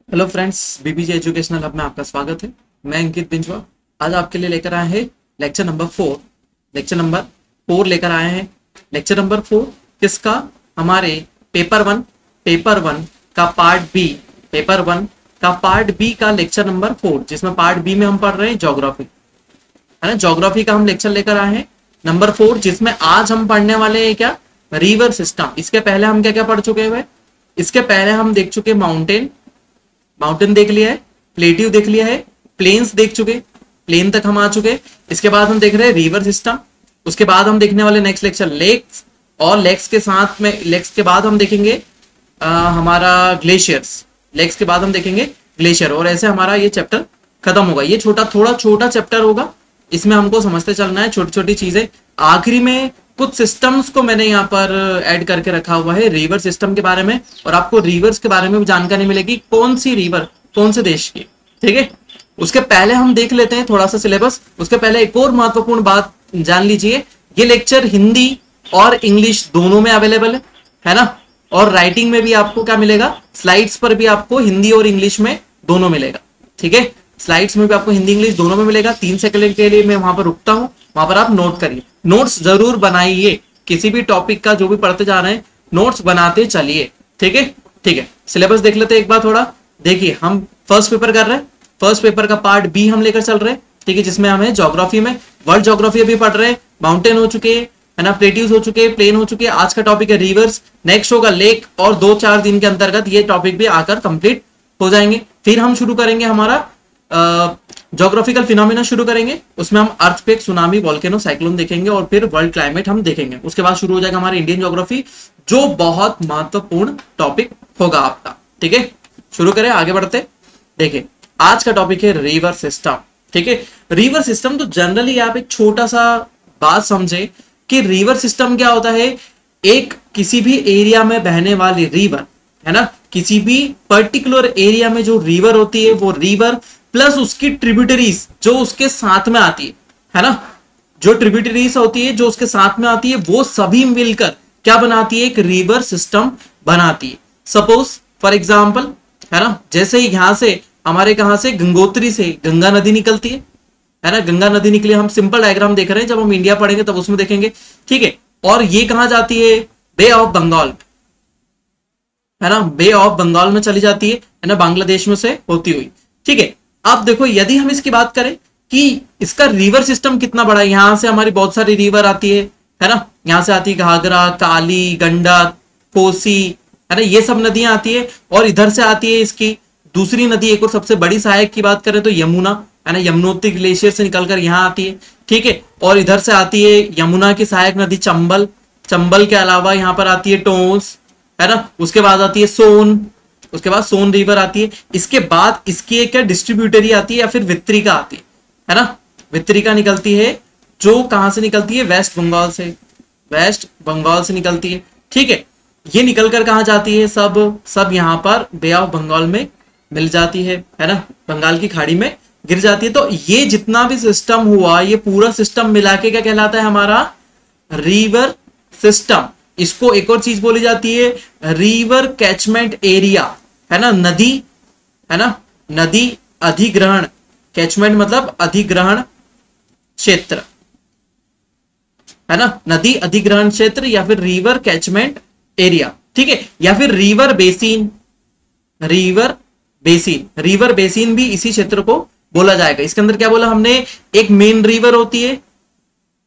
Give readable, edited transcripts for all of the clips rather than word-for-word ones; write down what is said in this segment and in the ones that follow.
Hello friends, BBJ educational hub में आपका स्वागत है। मैं अंकित बिंजवा आज आपके लिए लेकर आए हैं लेक्चर नंबर 4। लेक्चर नंबर 4 लेकर आए हैं। लेक्चर नंबर 4 किसका? हमारे पेपर वन का पार्ट बी, पेपर 1 का पार्ट बी का लेक्चर नंबर 4, जिसमें पार्ट बी में हम पढ़ रहे हैं ज्योग्राफी, है ना। ज्योग्राफी का हम लेक्चर लेकर आए हैं नंबर 4, जिसमें आज हम पढ़ने वाले हैं क्या? River system. इसके पहले हम क्या क्या पढ़ चुके हैं? इसके पहले हम देख चुके माउंटेन देख लिया है, प्लेट्यू देख लिया है, प्लेन्स देख चुके, प्लेन तक हम आ चुके। इसके बाद हम देख रहे हैं रिवर सिस्टम। उसके बाद हम देखने वाले नेक्स्ट लेक्चर लेक्स, और लेक्स के साथ में लेक्स के बाद हम देखेंगे हमारा ग्लेशियर्स। लेक्स के बाद हम देखेंगे ग्लेशियर, और ऐसे हमारा ये चैप्टर खत्म होगा। ये थोड़ा छोटा चैप्टर होगा, इसमें हमको समझते चलना है छोटी छोटी चीजें। आखिरी में कुछ सिस्टम्स को मैंने यहाँ पर ऐड करके रखा हुआ है रिवर सिस्टम के बारे में, और आपको रिवर्स के बारे में भी जानकारी मिलेगी, कौन सी रिवर कौन से देश की। ठीक है, उसके पहले हम देख लेते हैं थोड़ा सा सिलेबस। उसके पहले एक और महत्वपूर्ण बात जान लीजिए, ये लेक्चर हिंदी और इंग्लिश दोनों में अवेलेबल है ना। और राइटिंग में भी आपको क्या मिलेगा? स्लाइड्स पर भी आपको हिंदी और इंग्लिश में दोनों मिलेगा। ठीक है, स्लाइड्स में भी आपको हिंदी इंग्लिश दोनों में मिलेगा। 3 सेकंड के लिए मैं वहां पर रुकता हूं, वहां पर आप नोट करिए, नोट्स जरूर बनाइए। किसी भी टॉपिक का जो भी पढ़ते जा रहे हैं नोट्स बनाते चलिए। ठीक है, ठीक है। सिलेबस देख लेते हैं एक बार थोड़ा। देखिए, हम फर्स्ट पेपर कर रहे हैं, फर्स्ट पेपर का पार्ट बी हम लेकर चल रहे हैं। ठीक है, जिसमें हमें ज्योग्राफी में वर्ल्ड ज्योग्राफी अभी पढ़ रहे हैं। माउंटेन हो चुके हैं, है ना, प्लेट्यूज हो चुके हैं, प्लेन हो चुके हैं। आज का टॉपिक है रिवर्स, नेक्स्ट होगा लेक, और 2-4 दिन के अंतर्गत ये टॉपिक भी आकर कंप्लीट हो जाएंगे। फिर हम शुरू करेंगे हमारा ज्योग्राफिकल फिनोमिना शुरू करेंगे। उसमें हम अर्थक्वेक, सुनामी, वोल्केनो, साइक्लोन देखेंगे, और फिर वर्ल्ड क्लाइमेट हम देखेंगे। उसके बाद शुरू हो जाएगा हमारा इंडियन ज्योग्राफी, जो बहुत महत्वपूर्ण टॉपिक होगा आपका। ठीक है, शुरू करें, आगे बढ़ते। देखिए, आज का टॉपिक है रिवर सिस्टम। ठीक है, रिवर सिस्टम तो जनरली आप एक छोटा सा बात समझे कि रिवर सिस्टम क्या होता है। एक किसी भी एरिया में बहने वाली रिवर, है ना, किसी भी पर्टिकुलर एरिया में जो रिवर होती है, वो रिवर प्लस उसकी ट्रिब्यूटरीज जो उसके साथ में आती है ना, जो ट्रिब्यूटरीज होती है जो उसके साथ में आती है, वो सभी मिलकर क्या बनाती है? एक रिवर सिस्टम बनाती है। सपोज फॉर एग्जांपल, है ना, जैसे ही यहां से हमारे कहां से गंगोत्री से गंगा नदी निकलती है ना, गंगा नदी निकली। हम सिंपल डायग्राम देख रहे हैं, जब हम इंडिया पढ़ेंगे तब उसमें देखेंगे। ठीक है, और ये कहां जाती है? बे ऑफ बंगाल, है ना, बे ऑफ बंगाल में चली जाती है ना, बांग्लादेश में से होती हुई। ठीक है, अब देखो, यदि हम इसकी बात करें कि इसका रिवर सिस्टम कितना बड़ा है, यहां से हमारी बहुत सारी रिवर आती है ना, यहां से आती है घाघरा, काली, गंडक, कोसी, है ना, ये सब नदियां आती है। और इधर से आती है इसकी दूसरी नदी, एक और सबसे बड़ी सहायक की बात करें तो यमुना, है ना, यमुनोत्री ग्लेशियर से निकलकर यहाँ आती है। ठीक है, और इधर से आती है यमुना की सहायक नदी चंबल, चंबल के अलावा यहाँ पर आती है टोंस, है ना, उसके बाद आती है सोन, उसके बाद सोन रिवर आती है। इसके बाद इसकी एक क्या डिस्ट्रीब्यूटरी आती है, या फिर वितरिका आती है ना, वितरिका निकलती है, जो कहां से निकलती है? वेस्ट बंगाल से, वेस्ट बंगाल से निकलती है। ठीक है, ये निकलकर कहां जाती है? सब यहां पर बे ऑफ बंगाल में मिल जाती है ना, बंगाल की खाड़ी में गिर जाती है। तो ये जितना भी सिस्टम हुआ, ये पूरा सिस्टम मिला के क्या कहलाता है? हमारा रिवर सिस्टम। इसको एक और चीज बोली जाती है रिवर कैचमेंट एरिया, है ना, नदी, है ना, नदी अधिग्रहण, कैचमेंट मतलब अधिग्रहण क्षेत्र, है ना, नदी अधिग्रहण क्षेत्र, या फिर रिवर कैचमेंट एरिया। ठीक है, या फिर रिवर बेसिन, रिवर बेसिन भी इसी क्षेत्र को बोला जाएगा। इसके अंदर क्या बोला हमने? एक मेन रिवर होती है,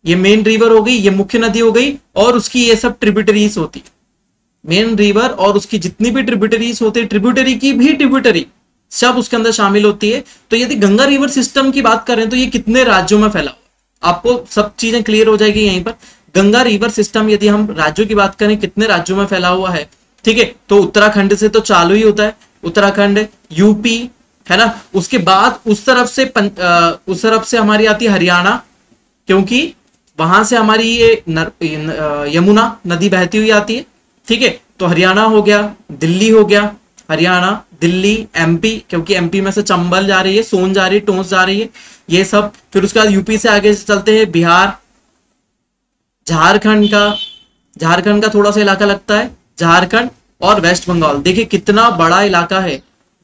ये मेन रिवर हो गई, ये मुख्य नदी हो गई, और उसकी ये सब ट्रिब्यूटरीज होती है। मेन रिवर और उसकी जितनी भी ट्रिब्यूटरीज होती है, ट्रिब्यूटरी की भी ट्रिब्यूटरी सब उसके अंदर शामिल होती है। तो यदि गंगा रिवर सिस्टम की बात करें तो ये कितने राज्यों में फैला हुआ, आपको सब चीजें क्लियर हो जाएगी यहीं पर। गंगा रिवर सिस्टम यदि हम राज्यों की बात करें कितने राज्यों में फैला हुआ है, ठीक है, तो उत्तराखंड से तो चालू ही होता है, उत्तराखंड, यूपी, है ना, उसके बाद उस तरफ से हमारी आती है हरियाणा, क्योंकि वहां से हमारी ये यमुना नदी बहती हुई आती है। ठीक है, तो हरियाणा हो गया, दिल्ली हो गया, हरियाणा, दिल्ली, एमपी, क्योंकि एमपी में से चंबल जा रही है, सोन जा रही है, टोंस जा रही है, ये सब। फिर उसके बाद यूपी से आगे चलते हैं बिहार, झारखंड का थोड़ा सा इलाका लगता है, झारखंड और वेस्ट बंगाल। देखिए कितना बड़ा इलाका है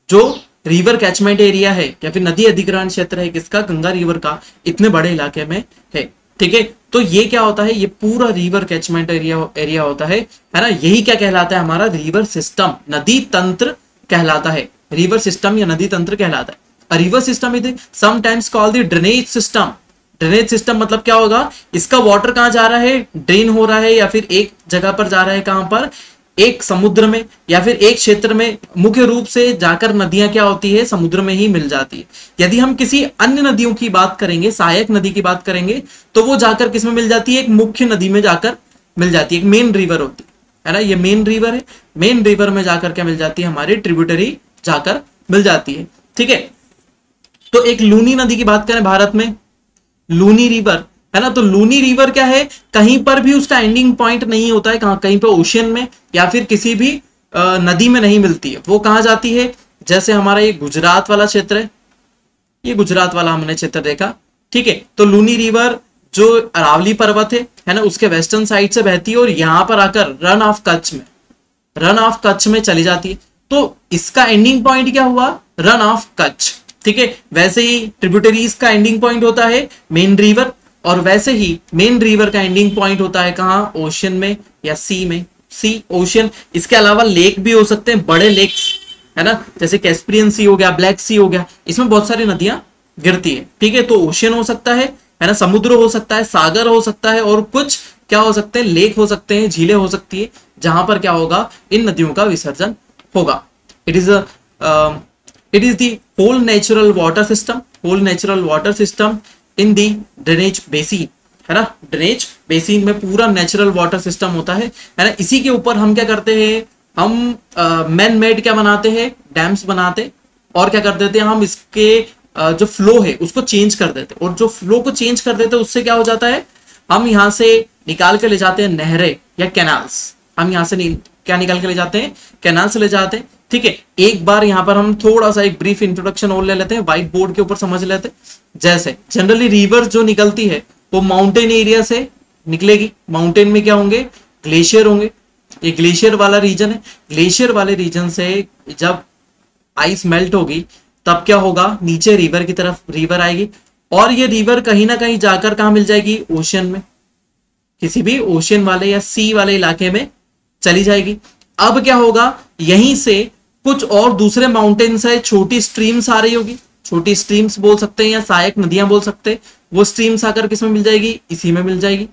जो रिवर कैचमेंट एरिया है या फिर नदी अधिग्रहण क्षेत्र है किसका, गंगा रिवर का, इतने बड़े इलाके में है। ठीक है, तो ये क्या होता है, ये पूरा रिवर कैचमेंट एरिया होता है ना। यही क्या कहलाता है, हमारा रिवर सिस्टम, नदी तंत्र कहलाता है। रिवर सिस्टम या नदी तंत्र कहलाता है। A river system is sometimes called the drainage system। Drainage system मतलब क्या होगा, इसका वाटर कहां जा रहा है, ड्रेन हो रहा है या फिर एक जगह पर जा रहा है, कहां पर, एक समुद्र में या फिर एक क्षेत्र में। मुख्य रूप से जाकर नदियां क्या होती है, समुद्र में ही मिल जाती है। यदि हम किसी अन्य नदियों की बात करेंगे, सहायक नदी की बात करेंगे, तो वो जाकर किस में मिल जाती है, एक मुख्य नदी में जाकर मिल जाती है, एक मेन रिवर होती है ना। ये मेन रिवर है, मेन रिवर में जाकर क्या मिल जाती है, हमारी ट्रिब्यूटरी जाकर मिल जाती है। ठीक है, तो एक लूनी नदी की बात करें भारत में, लूनी रिवर है ना, तो लूनी रिवर क्या है, कहीं पर भी उसका एंडिंग पॉइंट नहीं होता है, कहीं पे ओशियन में या फिर किसी भी नदी में नहीं मिलती है। वो कहां जाती है, जैसे हमारा ये गुजरात वाला क्षेत्र है, ये गुजरात वाला हमने क्षेत्र देखा। ठीक है, तो लूनी रिवर जो अरावली पर्वत है ना, उसके वेस्टर्न साइड से बहती है और यहां पर आकर रन ऑफ कच्छ में चली जाती है। तो इसका एंडिंग पॉइंट क्या हुआ, रन ऑफ कच्छ। ठीक है, वैसे ही ट्रिब्यूटरीज का एंडिंग पॉइंट होता है मेन रिवर, और वैसे ही मेन रिवर का एंडिंग पॉइंट होता है कहां, ओशियन में या सी में, सी ओशियन। इसके अलावा लेक भी हो सकते हैं, बड़े लेक्स है ना, जैसे कैस्पियन सी हो गया, ब्लैक सी हो गया, इसमें बहुत सारी नदियां गिरती है। ठीक है, तो ओशियन हो सकता है ना, समुद्र हो सकता है, सागर हो सकता है, और कुछ क्या हो सकते हैं, लेक हो सकते हैं, झीलें हो सकती है, जहां पर क्या होगा, इन नदियों का विसर्जन होगा। It is the whole natural water system in the drainage basin, है ना। ड्रेनेज बेसिन में पूरा नेचुरल वाटर सिस्टम होता है ना। इसी के ऊपर हम क्या करते हैं, हम मैन मेड क्या बनाते हैं, डैम्स बनाते, और क्या कर देते हैं, हम इसके जो फ्लो है उसको चेंज कर देते, और जो फ्लो को चेंज कर देते उससे क्या हो जाता है, हम यहां से निकाल के ले जाते हैं नहरें या कैनाल्स। हम यहां से क्या निकाल के ले जाते हैं, कैनाल से ले जाते हैं। ठीक है, एक बार यहां पर हम थोड़ा सा एक ब्रीफ इंट्रोडक्शन और ले लेते हैं, व्हाइट बोर्ड के ऊपर समझ लेते हैं। जैसे जनरली रिवर जो निकलती है वो माउंटेन एरिया से निकलेगी। माउंटेन में क्या होंगे, ग्लेशियर होंगे, ये ग्लेशियर वाला रीजन है। ग्लेशियर वाले रीजन से जब आइस मेल्ट होगी तब क्या होगा, नीचे रिवर की तरफ रिवर आएगी, और ये रिवर कहीं ना कहीं जाकर कहां मिल जाएगी, ओशियन में, किसी भी ओशियन वाले या सी वाले इलाके में चली जाएगी। अब क्या होगा, यहीं से कुछ और दूसरे माउंटेन से छोटी स्ट्रीम्स आ रही होगी, छोटी स्ट्रीम्स बोल सकते हैं या सहायक नदियां बोल सकते हैं, वो स्ट्रीम्स आकर किसमें मिल जाएगी, इसी में मिल जाएगी।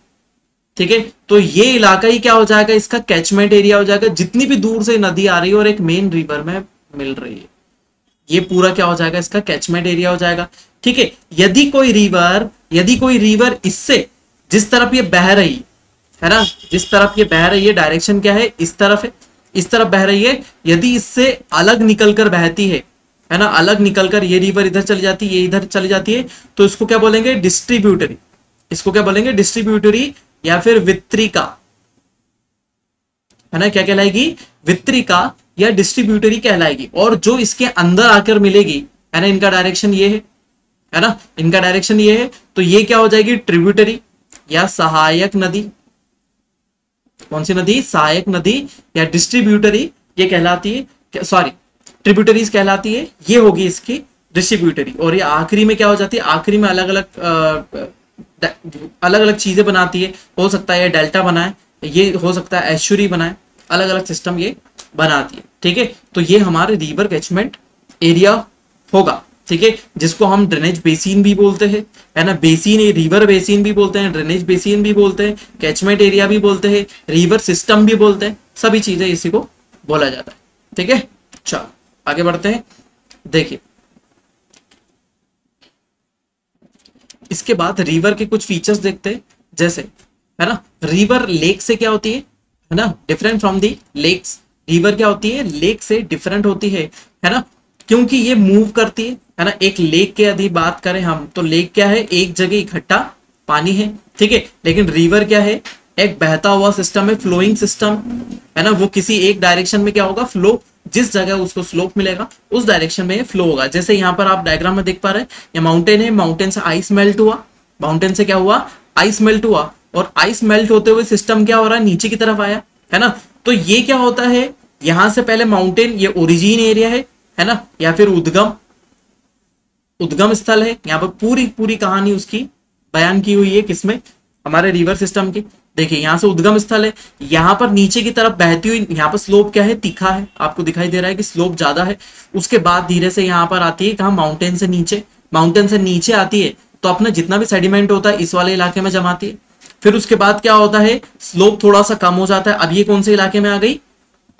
ठीक है, तो ये इलाका ही क्या हो जाएगा, इसका कैचमेंट एरिया हो जाएगा। जितनी भी दूर से नदी आ रही है और एक मेन रिवर में मिल रही है, ये पूरा क्या हो जाएगा, इसका कैचमेंट एरिया हो जाएगा। ठीक है, यदि कोई रिवर इससे जिस तरफ ये बह रही है ना, जिस तरफ ये बह रही है, डायरेक्शन क्या है, इस तरफ है, इस तरफ बह रही है, यदि इससे अलग निकलकर बहती है ना, अलग निकलकर ये रिवर इधर चली जाती है, ये इधर चली जाती है, तो इसको क्या बोलेंगे, डिस्ट्रीब्यूटरी। इसको क्या बोलेंगे, डिस्ट्रीब्यूटरी या फिर वितरिका, है ना। क्या कहलाएगी, वितरिका या डिस्ट्रीब्यूटरी कहलाएगी। और जो इसके अंदर आकर मिलेगी, है ना, इनका डायरेक्शन ये है ना, इनका डायरेक्शन ये है, तो ये क्या हो जाएगी, ट्रिब्यूटरी या सहायक नदी। कौन सी नदी, सहायक नदी या डिस्ट्रीब्यूटरी ये कहलाती है, सॉरी ट्रिब्यूटरीज कहलाती है, ये होगी इसकी डिस्ट्रीब्यूटरी। और ये आखिरी में क्या हो जाती है, आखिरी में अलग अलग चीजें बनाती है। हो सकता है ये डेल्टा बनाए, ये हो सकता है एस्चुरी बनाए, अलग अलग सिस्टम ये बनाती है। ठीक है, तो ये हमारे रिवर कैचमेंट एरिया होगा। ठीक है, जिसको हम ड्रेनेज बेसिन भी बोलते हैं, है ना। बेसिन, रिवर बेसिन भी बोलते हैं, ड्रेनेज बेसिन भी बोलते हैं, कैचमेंट एरिया भी बोलते हैं, रिवर सिस्टम भी बोलते हैं, सभी चीजें इसी को बोला जाता है। ठीक है, चलो आगे बढ़ते हैं। देखिए, इसके बाद रिवर के कुछ फीचर्स देखते हैं। जैसे, है ना, रिवर लेक से क्या होती है ना, different from the lakes. River क्या होती है, लेक से डिफरेंट होती है ना, क्योंकि ये मूव करती है ना। एक लेक के यदि बात करें हम, तो लेक क्या है, एक जगह इकट्ठा पानी है। ठीक है, लेकिन रिवर क्या है, एक बहता हुआ सिस्टम है, फ्लोइंग सिस्टम है ना। वो किसी एक डायरेक्शन में क्या होगा, फ्लो, जिस जगह उसको स्लोप मिलेगा उस डायरेक्शन में फ्लो होगा। जैसे यहाँ पर आप डायग्राम में देख पा रहे हैं, ये माउंटेन है, माउंटेन से आइस मेल्ट हुआ, माउंटेन से क्या हुआ, आइस मेल्ट हुआ, और आइस मेल्ट होते हुए सिस्टम क्या हो रहा है, नीचे की तरफ आया, है ना। तो ये क्या होता है, यहां से पहले माउंटेन, ये ओरिजिन एरिया है, है ना, या फिर उद्गम स्थल है। यहाँ पर पूरी पूरी कहानी उसकी बयान की हुई है, किसमें, हमारे रिवर सिस्टम की। देखिए यहाँ से उद्गम स्थल है, यहाँ पर नीचे की तरफ बहती हुई, यहाँ पर स्लोप क्या है, तीखा है, आपको दिखाई दे रहा है कि स्लोप ज्यादा है। उसके बाद धीरे से यहाँ पर आती है कहाँ, माउंटेन से नीचे, माउंटेन से नीचे आती है तो अपना जितना भी सेडिमेंट होता है इस वाले इलाके में जमाती है। फिर उसके बाद क्या होता है, स्लोप थोड़ा सा कम हो जाता है। अब ये कौन से इलाके में आ गई,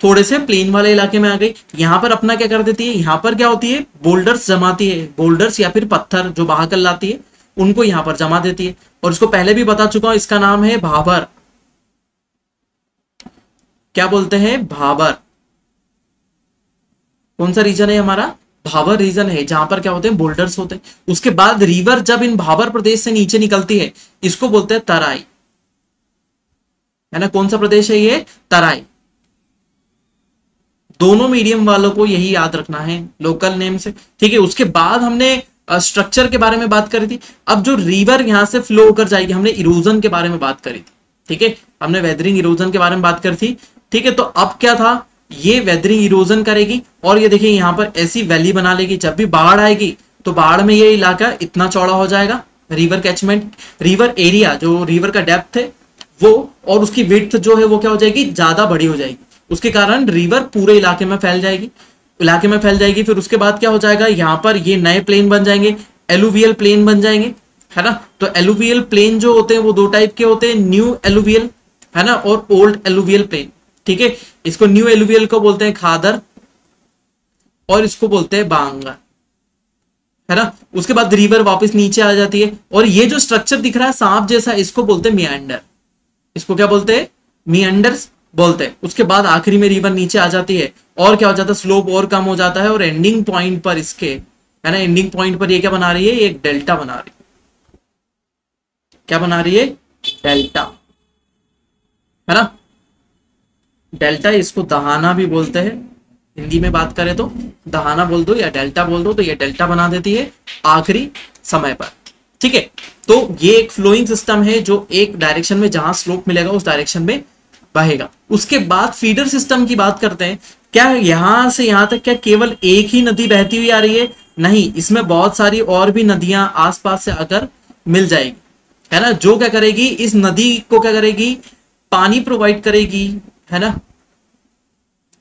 थोड़े से प्लेन वाले इलाके में आ गई। यहाँ पर अपना क्या कर देती है, यहाँ पर क्या होती है, बोल्डर्स जमाती है, बोल्डर्स या फिर पत्थर जो बहा कर लाती है उनको यहाँ पर जमा देती है। और इसको पहले भी बता चुका हूं, इसका नाम है भाबर। क्या बोलते हैं, भाबर। कौन सा रीजन है हमारा, भाबर रीजन है, जहां पर क्या होते हैं, बोल्डर्स होते हैं। उसके बाद रिवर जब इन भाबर प्रदेश से नीचे निकलती है इसको बोलते हैं तराई, है ना। कौन सा प्रदेश है ये, तराई। दोनों मीडियम वालों को यही याद रखना है लोकल नेम से, ठीक है। उसके बाद हमने स्ट्रक्चर के बारे में बात करी थी। अब जो रिवर यहां से फ्लो होकर जाएगी, हमने इरोजन के बारे में बात करी थी, ठीक है, हमने वेदरिंग इरोजन के बारे में बात करी थी, ठीक है। तो अब क्या था, ये वेदरिंग इरोजन करेगी और ये देखिए यहाँ पर ऐसी वैली बना लेगी। जब भी बाढ़ आएगी तो बाढ़ में ये इलाका इतना चौड़ा हो जाएगा, रिवर कैचमेंट, रिवर एरिया, जो रिवर का डेप्थ है वो और उसकी विड्थ जो है वो क्या हो जाएगी, ज्यादा बड़ी हो जाएगी। उसके कारण रिवर पूरे इलाके में फैल जाएगी, फिर उसके बाद क्या हो जाएगा, यहाँ पर ये नए प्लेन बन जाएंगे, एलुवियल प्लेन बन जाएंगे, है ना। तो एलुवियल प्लेन जो होते हैं वो दो टाइप के होते हैं, न्यू एलुवियल, है ना, और ओल्ड एलुवियल प्लेन, ठीक है। इसको न्यू एलुवियल को बोलते हैं खादर और इसको बोलते हैं बांगर, है ना। उसके बाद रिवर वापस नीचे आ जाती है और ये जो स्ट्रक्चर दिख रहा है सांप जैसा, इसको बोलते हैं मियांडर। इसको क्या बोलते हैं, मियांडर्स बोलते हैं। उसके बाद आखिरी में रिवर नीचे आ जाती है और क्या हो जाता है, स्लोप और कम हो जाता है और एंडिंग पॉइंट पर इसके, है ना, एंडिंग पॉइंट पर ये क्या बना रही है, एक डेल्टा बना रही है। क्या बना रही है, डेल्टा, है ना। डेल्टा, इसको दहाना भी बोलते हैं, हिंदी में बात करें तो दहाना बोल दो या डेल्टा बोल दो, तो ये डेल्टा बना देती है आखिरी समय पर, ठीक है। तो ये एक फ्लोइंग सिस्टम है जो एक डायरेक्शन में जहां स्लोप मिलेगा उस डायरेक्शन में बहेगा। उसके बाद फीडर सिस्टम की बात करते हैं। क्या यहां से यहां तक क्या केवल एक ही नदी बहती हुई आ रही है, नहीं, इसमें बहुत सारी और भी नदियां आसपास से आकर मिल जाएगी, है ना, जो क्या करेगी, इस नदी को क्या करेगी, पानी प्रोवाइड करेगी, है ना,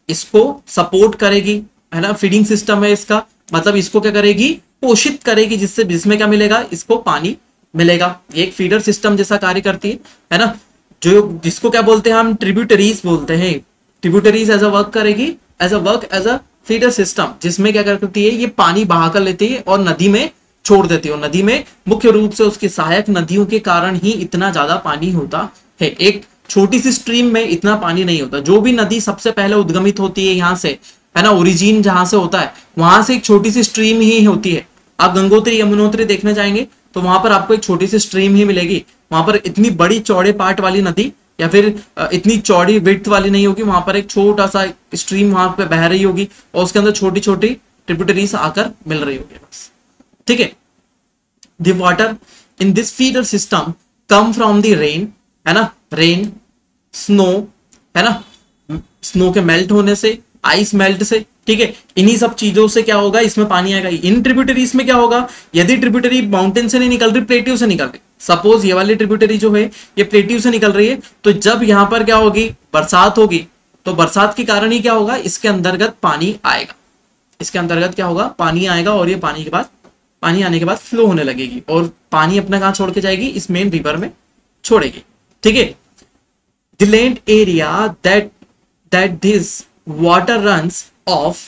इसको सपोर्ट करेगी, है ना, फीडिंग सिस्टम है इसका, मतलब इसको क्या करेगी, पोषित करेगी, जिसमें क्या मिलेगा, इसको पानी मिलेगा। ये एक फीडर सिस्टम जैसा कार्य करती है ना, जो जिसको क्या बोलते हैं हम, ट्रिब्यूटरीज बोलते हैं। ट्रिब्यूटरीज एज अ वर्क करेगी, एज अ फीडर सिस्टम, जिसमें क्या करती है, ये पानी बहा कर लेती है और नदी में छोड़ देती है। और नदी में मुख्य रूप से उसकी सहायक नदियों के कारण ही इतना ज्यादा पानी होता है। एक छोटी सी स्ट्रीम में इतना पानी नहीं होता। जो भी नदी सबसे पहले उद्गमित होती है यहाँ से, है ना, ओरिजिन जहां से होता है वहां से एक छोटी सी स्ट्रीम ही होती है। आप गंगोत्री यमुनोत्री देखने जाएंगे तो वहां पर आपको एक छोटी सी स्ट्रीम ही मिलेगी। वहां पर इतनी बड़ी चौड़े पार्ट वाली नदी या फिर इतनी चौड़ी विड्थ वाली नहीं होगी। वहां पर एक छोटा सा स्ट्रीम वहां पे बह रही होगी और उसके अंदर छोटी छोटी ट्रिब्यूटरीज आकर मिल रही होगी, बस, ठीक है। The water in this feeder system come from the rain, है ना, रेन, स्नो, है ना, स्नो के मेल्ट होने से, आइस मेल्ट से, ठीक है, इन्हीं सब चीजों से क्या होगा, इसमें पानी आएगा। इन ट्रिब्यूटरीज में क्या होगा, यदि ट्रिब्यूटरी माउंटेन से नहीं निकल रही, प्लेट्यू से निकल रही, सपोज ये वाली ट्रिब्यूटरी जो है ये प्लेट्यू से निकल रही है, तो जब यहां पर क्या होगी, बरसात होगी, तो बरसात के कारण ही क्या होगा, इसके अंतर्गत पानी आएगा। इसके अंतर्गत क्या होगा, पानी आएगा और ये पानी आने के बाद फ्लो होने लगेगी और पानी अपना कहां छोड़ के जाएगी, इस मेन रिवर में छोड़ेगी, ठीक है। The land area that this water runs off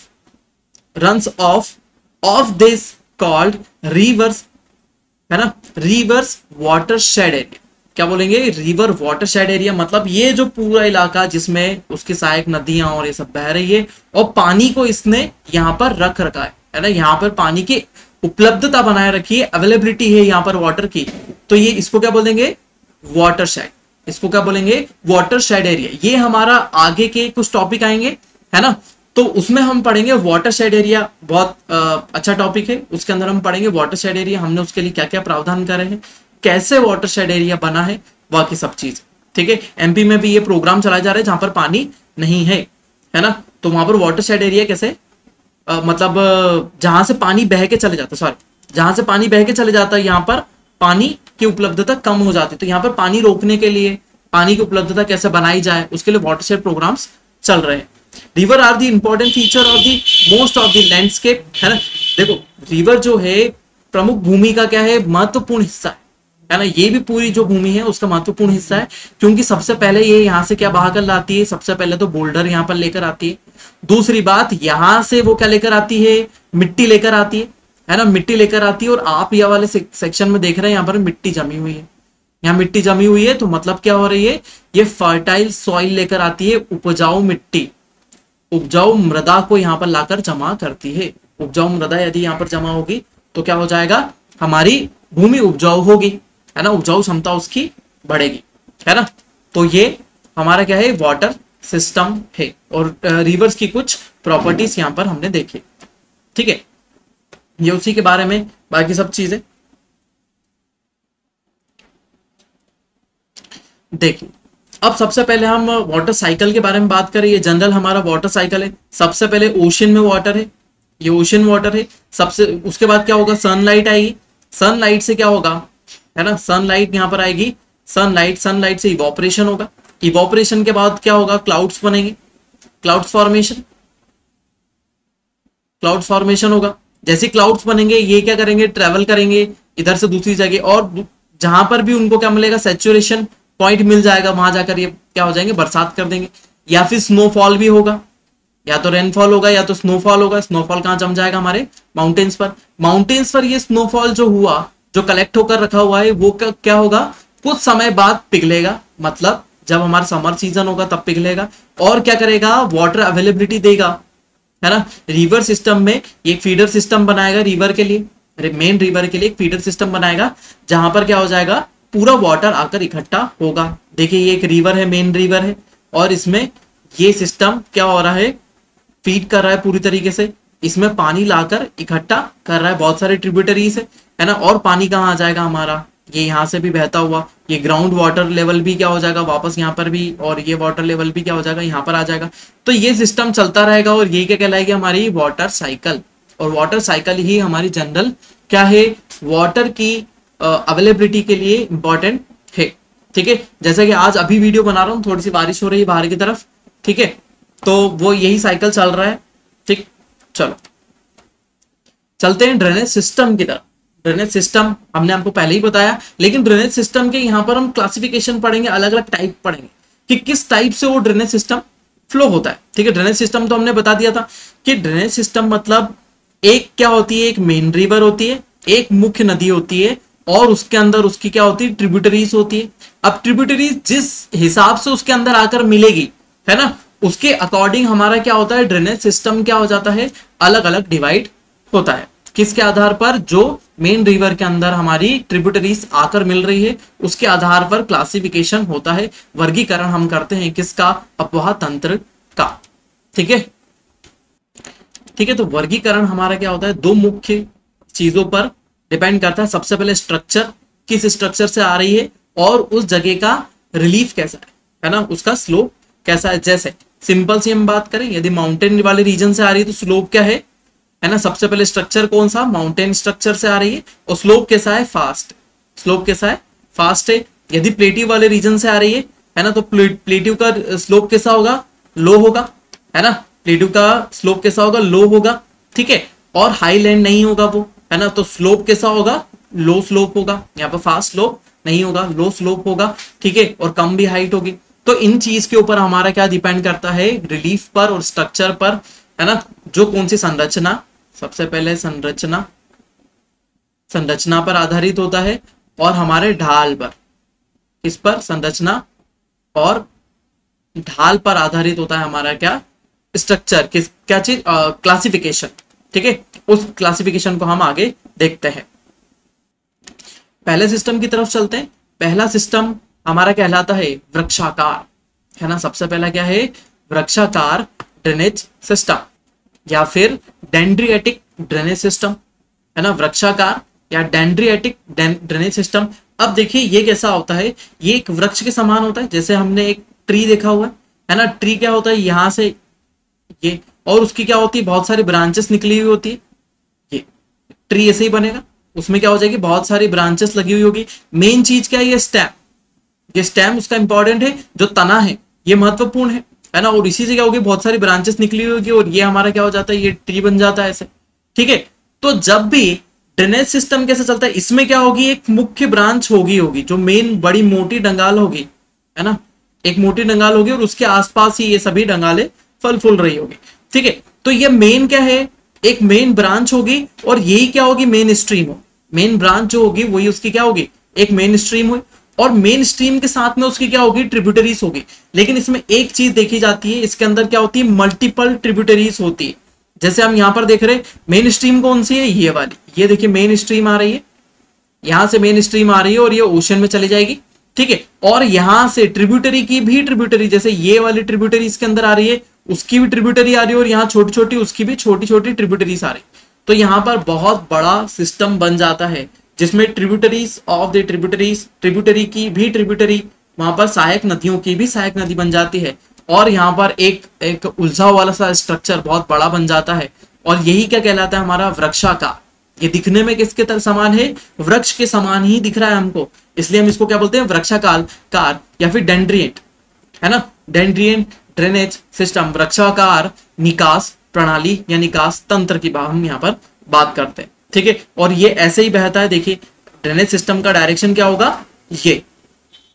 this called rivers, है ना, rivers watershed area। क्या बोलेंगे, रिवर वाटरशेड एरिया, मतलब ये जो पूरा इलाका जिसमें उसकी सहायक नदियां और ये सब बह रही है और पानी को इसने यहाँ पर रख रखा है ना, यहाँ पर पानी की उपलब्धता बनाए रखी है, अवेलेबिलिटी है यहाँ पर वाटर की, तो ये इसको क्या बोलेंगे, वाटरशेड। इसको क्या बोलेंगे, वाटरशेड एरिया। ये हमारा आगे के कुछ टॉपिक आएंगे, है ना, तो उसमें हम पढ़ेंगे वाटरशेड एरिया, बहुत अच्छा टॉपिक है। उसके अंदर हम पढ़ेंगे वाटरशेड एरिया, हमने उसके लिए क्या क्या प्रावधान करे हैं, कैसे वाटरशेड एरिया बना है, बाकी सब चीज, ठीक है। एमपी में भी ये प्रोग्राम चलाया जा रहा है जहां पर पानी नहीं है ना, तो वहां पर वाटरशेड एरिया कैसे मतलब जहां से पानी बह के चले जाता है, सॉरी, जहां से पानी बह के चले जाता है यहाँ पर पानी की उपलब्धता कम हो जाती है। तो यहाँ पर पानी रोकने के लिए पानी की उपलब्धता कैसे बनाई जाए उसके लिए वाटरशेड प्रोग्राम्स चल रहे हैं। River are the important feature of the most of the landscape, है ना। देखो रिवर जो है प्रमुख भूमि का क्या है, महत्वपूर्ण हिस्सा है ना। ये भी पूरी जो भूमि है उसका महत्वपूर्ण हिस्सा है, क्योंकि सबसे पहले ये यहाँ से क्या बहा कर लाती है, सबसे पहले तो बोल्डर यहाँ पर लेकर आती है। दूसरी बात यहाँ से वो क्या लेकर आती है, मिट्टी लेकर आती है ना, मिट्टी लेकर आती है। और आप ये वाले सेक्शन में देख रहे हैं यहाँ पर मिट्टी जमी हुई है, यहाँ मिट्टी जमी हुई है, तो मतलब क्या हो रही है, ये फर्टाइल सॉइल लेकर आती है, उपजाऊ मिट्टी, उपजाऊ मृदा को यहाँ पर लाकर जमा करती है। उपजाऊ मृदा यदि यहाँ पर जमा होगी तो क्या हो जाएगा, हमारी भूमि उपजाऊ होगी, है ना, उपजाऊ क्षमता उसकी बढ़ेगी, है ना। तो ये हमारा क्या है, वाटर सिस्टम है। और रिवर्स की कुछ प्रॉपर्टीज यहाँ पर हमने देखी, ठीक है, ये उसी के बारे में बाकी सब चीजें देखिए। अब सबसे पहले हम वाटर साइकिल के बारे में बात करें। ये जनरल हमारा वाटर साइकिल है। सबसे पहले ओशन में वाटर है, ये ओशन वाटर है। सबसे उसके बाद क्या होगा, सनलाइट आएगी, सनलाइट से क्या होगा, है ना, सनलाइट यहाँ पर आएगी, सनलाइट से इवोपरेशन होगा, इवोपरेशन के बाद क्या होगा, क्लाउड्स बनेंगे, क्लाउड्स फॉर्मेशन होगा। जैसे क्लाउड्स बनेंगे ये क्या करेंगे, ट्रेवल करेंगे इधर से दूसरी जगह, और जहां पर भी उनको क्या मिलेगा, सैचुरेशन पॉइंट मिल जाएगा, वहां जाकर ये क्या हो जाएंगे, बरसात कर देंगे। या फिर स्नोफॉल भी होगा, या तो रेनफॉल होगा या तो स्नोफॉल होगा। स्नोफॉल कहां जम जाएगा, हमारे माउंटेन्स पर। माउंटेन्स पर ये स्नोफॉल जो हुआ, जो कलेक्ट होकर रखा हुआ है, वो क्या होगा, कुछ समय बाद पिघलेगा, मतलब जब हमारा समर सीजन होगा तब पिघलेगा। और क्या करेगा, वाटर अवेलेबिलिटी देगा, है ना। रिवर सिस्टम में एक फीडर सिस्टम बनाएगा रिवर के लिए, मेन रिवर के लिए एक फीडर सिस्टम बनाएगा, जहां पर क्या हो जाएगा, पूरा वाटर आकर इकट्ठा होगा। देखिए ये एक रिवर है, मेन रिवर है, और इसमें ये सिस्टम क्या हो रहा है, फीड कर रहा है पूरी तरीके से, इसमें पानी लाकर इकट्ठा कर रहा है, बहुत सारे ट्रिब्यूटरीज है ना। और पानी कहाँ आ जाएगा हमारा, ये यहाँ से भी बहता हुआ, ये ग्राउंड वाटर लेवल भी क्या हो जाएगा वापस यहाँ पर भी, और ये वाटर लेवल भी क्या हो जाएगा, यहाँ पर आ जाएगा। तो ये सिस्टम चलता रहेगा, और ये क्या कहलाएगी, हमारी वाटर साइकिल। और वाटर साइकिल ही हमारी जनरल क्या है, वाटर की अवेलेबिलिटी के लिए इंपॉर्टेंट है, ठीक है। जैसे कि आज अभी वीडियो बना रहा हूँ, थोड़ी सी बारिश हो रही है बाहर की तरफ, ठीक है, तो वो यही साइकिल चल रहा है, ठीक। चलो चलते हैं ड्रेनेज सिस्टम की तरफ। ड्रेनेज सिस्टम हमने आपको पहले ही बताया, लेकिन ड्रेनेज सिस्टम के यहाँ पर हम क्लासिफिकेशन पढ़ेंगे, अलग अलग टाइप पढ़ेंगे कि किस टाइप से वो ड्रेनेज सिस्टम फ्लो होता है, ठीक है। ड्रेनेज सिस्टम तो हमने बता दिया था कि ड्रेनेज सिस्टम मतलब एक क्या होती है, एक मेन रिवर होती है, एक मुख्य नदी होती है, और उसके अंदर उसकी क्या होती है, ट्रिब्यूटरीज होती है। अब ट्रिब्यूटरीज जिस हिसाब से उसके अंदर आकर मिलेगी, है ना, उसके अकॉर्डिंग हमारा क्या होता है, ड्रेनेज सिस्टम क्या हो जाता है, अलग अलग डिवाइड होता है। किसके आधार पर, जो मेन रिवर के अंदर हमारी ट्रिब्यूटरीज आकर मिल रही है उसके आधार पर क्लासिफिकेशन होता है, वर्गीकरण हम करते हैं किसका, अपवाह तंत्र का, ठीक है, ठीक है। तो वर्गीकरण हमारा क्या होता है, दो मुख्य चीजों पर डिपेंड करता है। सबसे पहले स्ट्रक्चर, किस स्ट्रक्चर से आ रही है, और उस जगह का रिलीफ कैसा है ना, उसका स्लोप कैसा है। जैसे सिंपल सी हम बात करें, यदि माउंटेन वाले रीजन से आ रही है तो स्लोप क्या है ना, सबसे पहले स्ट्रक्चर कौन सा, माउंटेन स्ट्रक्चर से आ रही है, और स्लोप कैसा है, फास्ट, स्लोप कैसा है, फास्ट है। यदि प्लेटिव वाले रीजन से आ रही है ना, तो प्लेटिव का स्लोप कैसा होगा, लो होगा, है ना, प्लेटिव का स्लोप कैसा होगा, लो होगा, ठीक है। और हाई लैंड नहीं होगा वो, है ना, तो स्लोप कैसा होगा, लो स्लोप होगा। यहाँ पर फास्ट स्लोप नहीं होगा, लो स्लोप होगा, ठीक है, और कम भी हाइट होगी। तो इन चीज के ऊपर हमारा क्या डिपेंड करता है, रिलीफ पर और स्ट्रक्चर पर, है ना। जो कौन सी संरचना, सबसे पहले संरचना पर आधारित होता है, और हमारे ढाल पर, किस पर, संरचना और ढाल पर आधारित होता है हमारा क्या, स्ट्रक्चर, किस क्या चीज, क्लासिफिकेशन, ठीक है। उस क्लासिफिकेशन को हम आगे देखते हैं। पहले सिस्टम की तरफ चलते हैं। पहला सिस्टम हमारा कहलाता है वृक्षाकार, है ना। सबसे पहला क्या है, वृक्षाकार ड्रेनेज सिस्टम, या फिर डेंड्रियाटिक ड्रेनेज सिस्टम, है ना, वृक्षाकार या डेंड्रियाटिक ड्रेनेज सिस्टम। अब देखिए ये कैसा होता है, ये एक वृक्ष के समान होता है। जैसे हमने एक ट्री देखा हुआ है ना, ट्री क्या होता है, यहाँ से ये, और उसकी क्या होती है, बहुत सारी ब्रांचेस निकली हुई होती है। ये ट्री ऐसे ही बनेगा, उसमें क्या हो जाएगी, बहुत सारी ब्रांचेस लगी हुई होगी। मेन चीज क्या है, ये स्टेम, ये स्टेम उसका इंपॉर्टेंट है, जो तना है ये महत्वपूर्ण है ना, और इसी से क्या होगी, बहुत सारी ब्रांचेस निकली होगी और ये हमारा क्या हो जाता है, ये ट्री बन जाता है ऐसे, ठीक है। तो जब भी ड्रेनेज सिस्टम कैसे चलता है, इसमें क्या होगी, एक मुख्य ब्रांच होगी जो मेन बड़ी मोटी डंगाल होगी, है ना, एक मोटी डंगाल होगी और उसके आसपास ही ये सभी डंगाले फल फूल रही होगी, ठीक है। तो ये मेन क्या है, एक मेन ब्रांच होगी और यही क्या होगी, मेन स्ट्रीम हो, मेन ब्रांच जो होगी वही उसकी क्या होगी, एक मेन स्ट्रीम हुई, और मेन स्ट्रीम के साथ में उसकी क्या होगी, ट्रिब्यूटरीज होगी। लेकिन इसमें एक चीज देखी जाती है, इसके अंदर क्या होती है, मल्टीपल ट्रिब्यूटरीज होती है। जैसे हम यहां पर देख रहे हैं, मेन स्ट्रीम कौन सी है, ये वाली, ये देखिए मेन स्ट्रीम आ रही है, यहां से मेन स्ट्रीम आ रही है और ये ओशन में चली जाएगी, ठीक है। और यहां से ट्रिब्यूटरी की भी ट्रिब्यूटरी, जैसे ये वाली ट्रिब्यूटरी इसके अंदर आ रही है, उसकी भी ट्रिब्यूटरी आ रही है, और यहाँ छोटी छोटी उसकी भी छोटी छोटी ट्रिब्यूटरीज आ रही। तो यहाँ पर बहुत बड़ा सिस्टम बन जाता है, जिसमें tributaries of the tributaries, tributary की भी ट्रिब्यूटरी, वहां पर सहायक नदियों की भी सहायक नदी बन जाती है, और यहाँ पर एक उलझा वाला सा स्ट्रक्चर बहुत बड़ा बन जाता है। और यही क्या कहलाता है, हमारा वृक्षाकार। ये दिखने में किसके समान है, वृक्ष के समान ही दिख रहा है हमको, इसलिए हम इसको क्या बोलते हैं, वृक्षाकार कार, या फिर डेंड्रिएट, है ना, डेंड्रिएट ड्रेनेज सिस्टम, वृक्षाकार निकास प्रणाली या निकास तंत्र की हम यहाँ पर बात करते हैं, ठीक है। और ये ऐसे ही बहता है, देखिए ड्रेनेज सिस्टम का डायरेक्शन क्या होगा, ये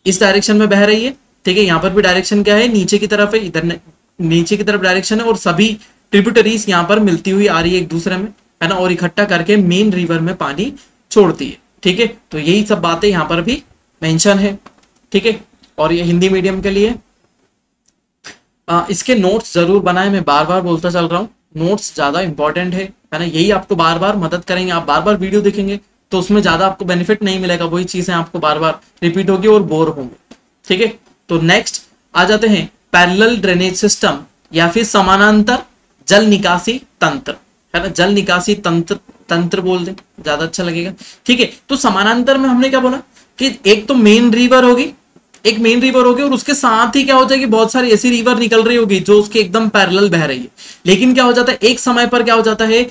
इस डायरेक्शन में बह रही है, ठीक है। यहाँ पर भी डायरेक्शन क्या है, नीचे की तरफ है, इधर नीचे की तरफ डायरेक्शन है, और सभी ट्रिब्यूटरीज यहाँ पर मिलती हुई आ रही है एक दूसरे में, है ना, और इकट्ठा करके मेन रिवर में पानी छोड़ती है, ठीक है। तो यही सब बातें यहाँ पर भी मेंशन है, ठीक है। और ये हिंदी मीडियम के लिए इसके नोट्स जरूर बनाए, मैं बार बार बोलता चल रहा हूँ, नोट्स ज्यादा इंपॉर्टेंट है ना, यही आपको बार बार मदद करेंगे। आप बार बार वीडियो देखेंगे तो उसमें ज्यादा आपको बेनिफिट नहीं मिलेगा, वही चीजें आपको बार बार रिपीट होगी और बोर होंगे, ठीक है। तो नेक्स्ट आ जाते हैं पैरेलल ड्रेनेज सिस्टम या फिर समानांतर जल निकासी तंत्र, है ना, जल निकासी तंत्र बोल दे ज्यादा अच्छा लगेगा, ठीक है। तो समानांतर में हमने क्या बोला कि एक तो मेन रिवर होगी, एक मेन रिवर होगी, और उसके साथ ही क्या हो जाएगी, बहुत सारी ऐसी रिवर निकल रही होगी जो उसके एकदम पैरेलल बह रही है। लेकिन क्या हो जाता है, एक समय पर क्या हो जाता है,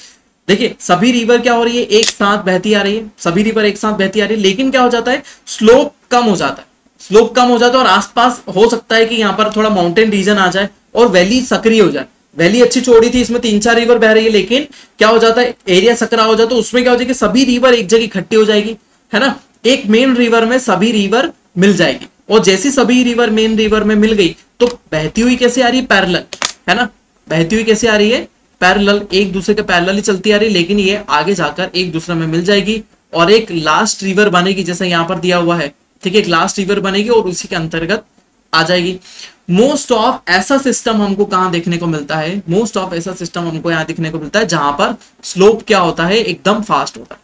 देखिए सभी रिवर क्या हो रही है, एक साथ बहती आ रही है, सभी रिवर एक साथ बहती आ रही है, लेकिन क्या हो जाता है, स्लोप कम हो जाता है, स्लोप कम हो जाता है, और आसपास हो सकता है कि यहाँ पर थोड़ा माउंटेन रीजन आ जाए और वैली सक्रिय हो जाए। वैली अच्छी चौड़ी थी, इसमें 3-4 रिवर बह रही है, लेकिन क्या हो जाता है, एरिया सकरा हो जाता है, तो उसमें क्या हो जाएगी, सभी रिवर एक जगह इकट्ठी हो जाएगी, है ना, एक मेन रिवर में सभी रिवर मिल जाएगी। और जैसी सभी रिवर मेन रिवर में मिल गई तो बहती हुई कैसे आ रही है, पैरेलल, है ना, बहती हुई कैसे आ रही है, पैरेलल, एक दूसरे के पैरेलल ही चलती आ रही है, लेकिन ये आगे जाकर एक दूसरे में मिल जाएगी और एक लास्ट रिवर बनेगी, जैसा यहाँ पर दिया हुआ है, ठीक है, एक लास्ट रिवर बनेगी और उसी के अंतर्गत आ जाएगी। मोस्ट ऑफ ऐसा सिस्टम हमको कहां देखने को मिलता है, मोस्ट ऑफ ऐसा सिस्टम हमको यहाँ देखने को मिलता है जहां पर स्लोप क्या होता है, एकदम फास्ट होता है।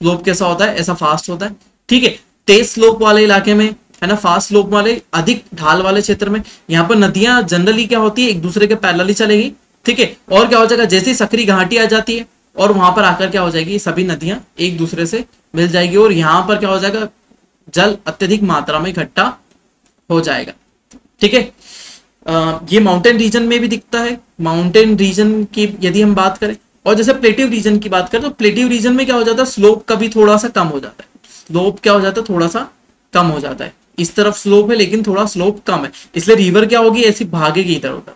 स्लोप कैसा होता है, ऐसा फास्ट होता है, ठीक है। तेज स्लोप वाले इलाके में, है ना, फास्ट स्लोप वाले अधिक ढाल वाले क्षेत्र में, यहाँ पर नदियां जनरली क्या होती है, एक दूसरे के पैरेलल ही चलेगी, ठीक है। और क्या हो जाएगा, जैसे सकरी घाटी आ जाती है और वहां पर आकर क्या हो जाएगी, सभी नदियां एक दूसरे से मिल जाएगी और यहाँ पर क्या हो जाएगा, जल अत्यधिक मात्रा में इकट्ठा हो जाएगा, ठीक है। ये माउंटेन रीजन में भी दिखता है, माउंटेन रीजन की यदि हम बात करें, और जैसे प्लेटिव रीजन की बात करें तो प्लेटिव रीजन में क्या हो जाता है, स्लोप का भी थोड़ा सा कम हो जाता है, स्लोप क्या हो जाता है, थोड़ा सा कम हो जाता है। इस तरफ स्लोप है लेकिन थोड़ा स्लोप कम है, इसलिए रिवर क्या होगी, ऐसी भागेगी इधर उधर,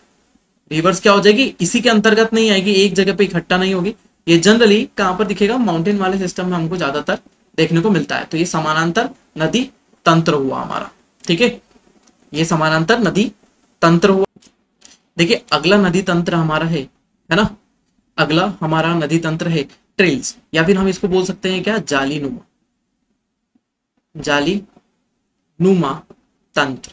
रिवर्स क्या हो जाएगी, इसी के अंतर्गत नहीं आएगी, एक जगह पे इकट्ठा नहीं होगी। ये जनरली कहां पर दिखेगा, माउंटेन वाले सिस्टम में हमको ज्यादातर देखने को मिलता है। तो ये समानांतर नदी तंत्र हुआ हमारा, ठीक है, ये समानांतर नदी तंत्र हुआ। देखिए अगला नदी तंत्र हमारा है ना, अगला हमारा नदी तंत्र है ट्रेल्स, या फिर हम इसको बोल सकते हैं क्या, जाली नुमा तंत्र,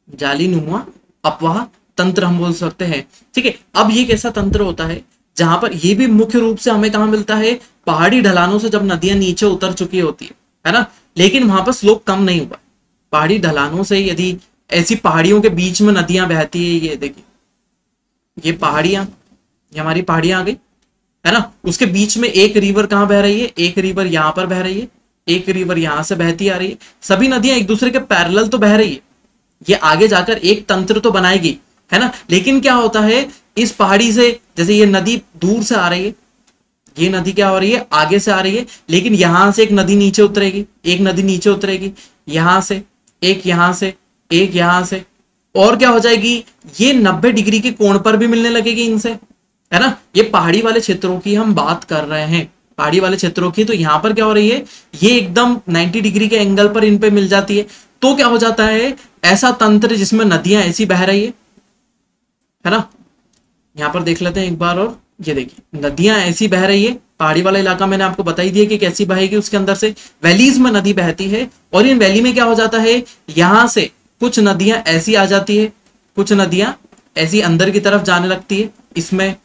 जाली नुमा अपवाह तंत्र हम बोल सकते हैं, ठीक है। अब ये कैसा तंत्र होता है जहां पर ये भी मुख्य रूप से हमें कहां मिलता है, पहाड़ी ढलानों से जब नदियां नीचे उतर चुकी होती है ना, लेकिन वहां पर स्लोप कम नहीं हुआ। पहाड़ी ढलानों से यदि ऐसी पहाड़ियों के बीच में नदियां बहती है, ये देखिए ये पहाड़ियां, ये हमारी पहाड़ियां आ गई, है ना, उसके बीच में एक रिवर कहां बह रही है, एक रिवर यहां पर बह रही है, एक रिवर यहां से बहती आ रही है, सभी नदियां एक दूसरे के पैरेलल तो बह रही है, ये आगे जाकर एक तंत्र तो बनाएगी, है ना। लेकिन क्या होता है, इस पहाड़ी से, जैसे ये नदी दूर से आ रही है, ये नदी क्या हो रही है, आगे से आ रही है, लेकिन यहां से एक नदी नीचे उतरेगी, एक नदी नीचे उतरेगी, यहां से एक, यहां से एक, यहां से, और क्या हो जाएगी, ये 90 डिग्री के कोण पर भी मिलने लगेगी इनसे, है ना। ये पहाड़ी वाले क्षेत्रों की हम बात कर रहे हैं, पहाड़ी वाले क्षेत्रों की। तो यहां पर क्या हो रही है, ये एकदम 90 डिग्री के एंगल पर इन पे मिल जाती है। तो क्या हो जाता है, ऐसा तंत्र जिसमें नदियां ऐसी बह रही है ना। यहां पर देख लेते हैं एक बार, और ये देखिए नदियां ऐसी बह रही है। पहाड़ी वाला इलाका मैंने आपको बता ही दिया कि कैसी बहेगी, उसके अंदर से वैलीज में नदी बहती है, और इन वैली में क्या हो जाता है, यहां से कुछ नदियां ऐसी आ जाती है, कुछ नदियां ऐसी अंदर की तरफ जाने लगती है, इसमें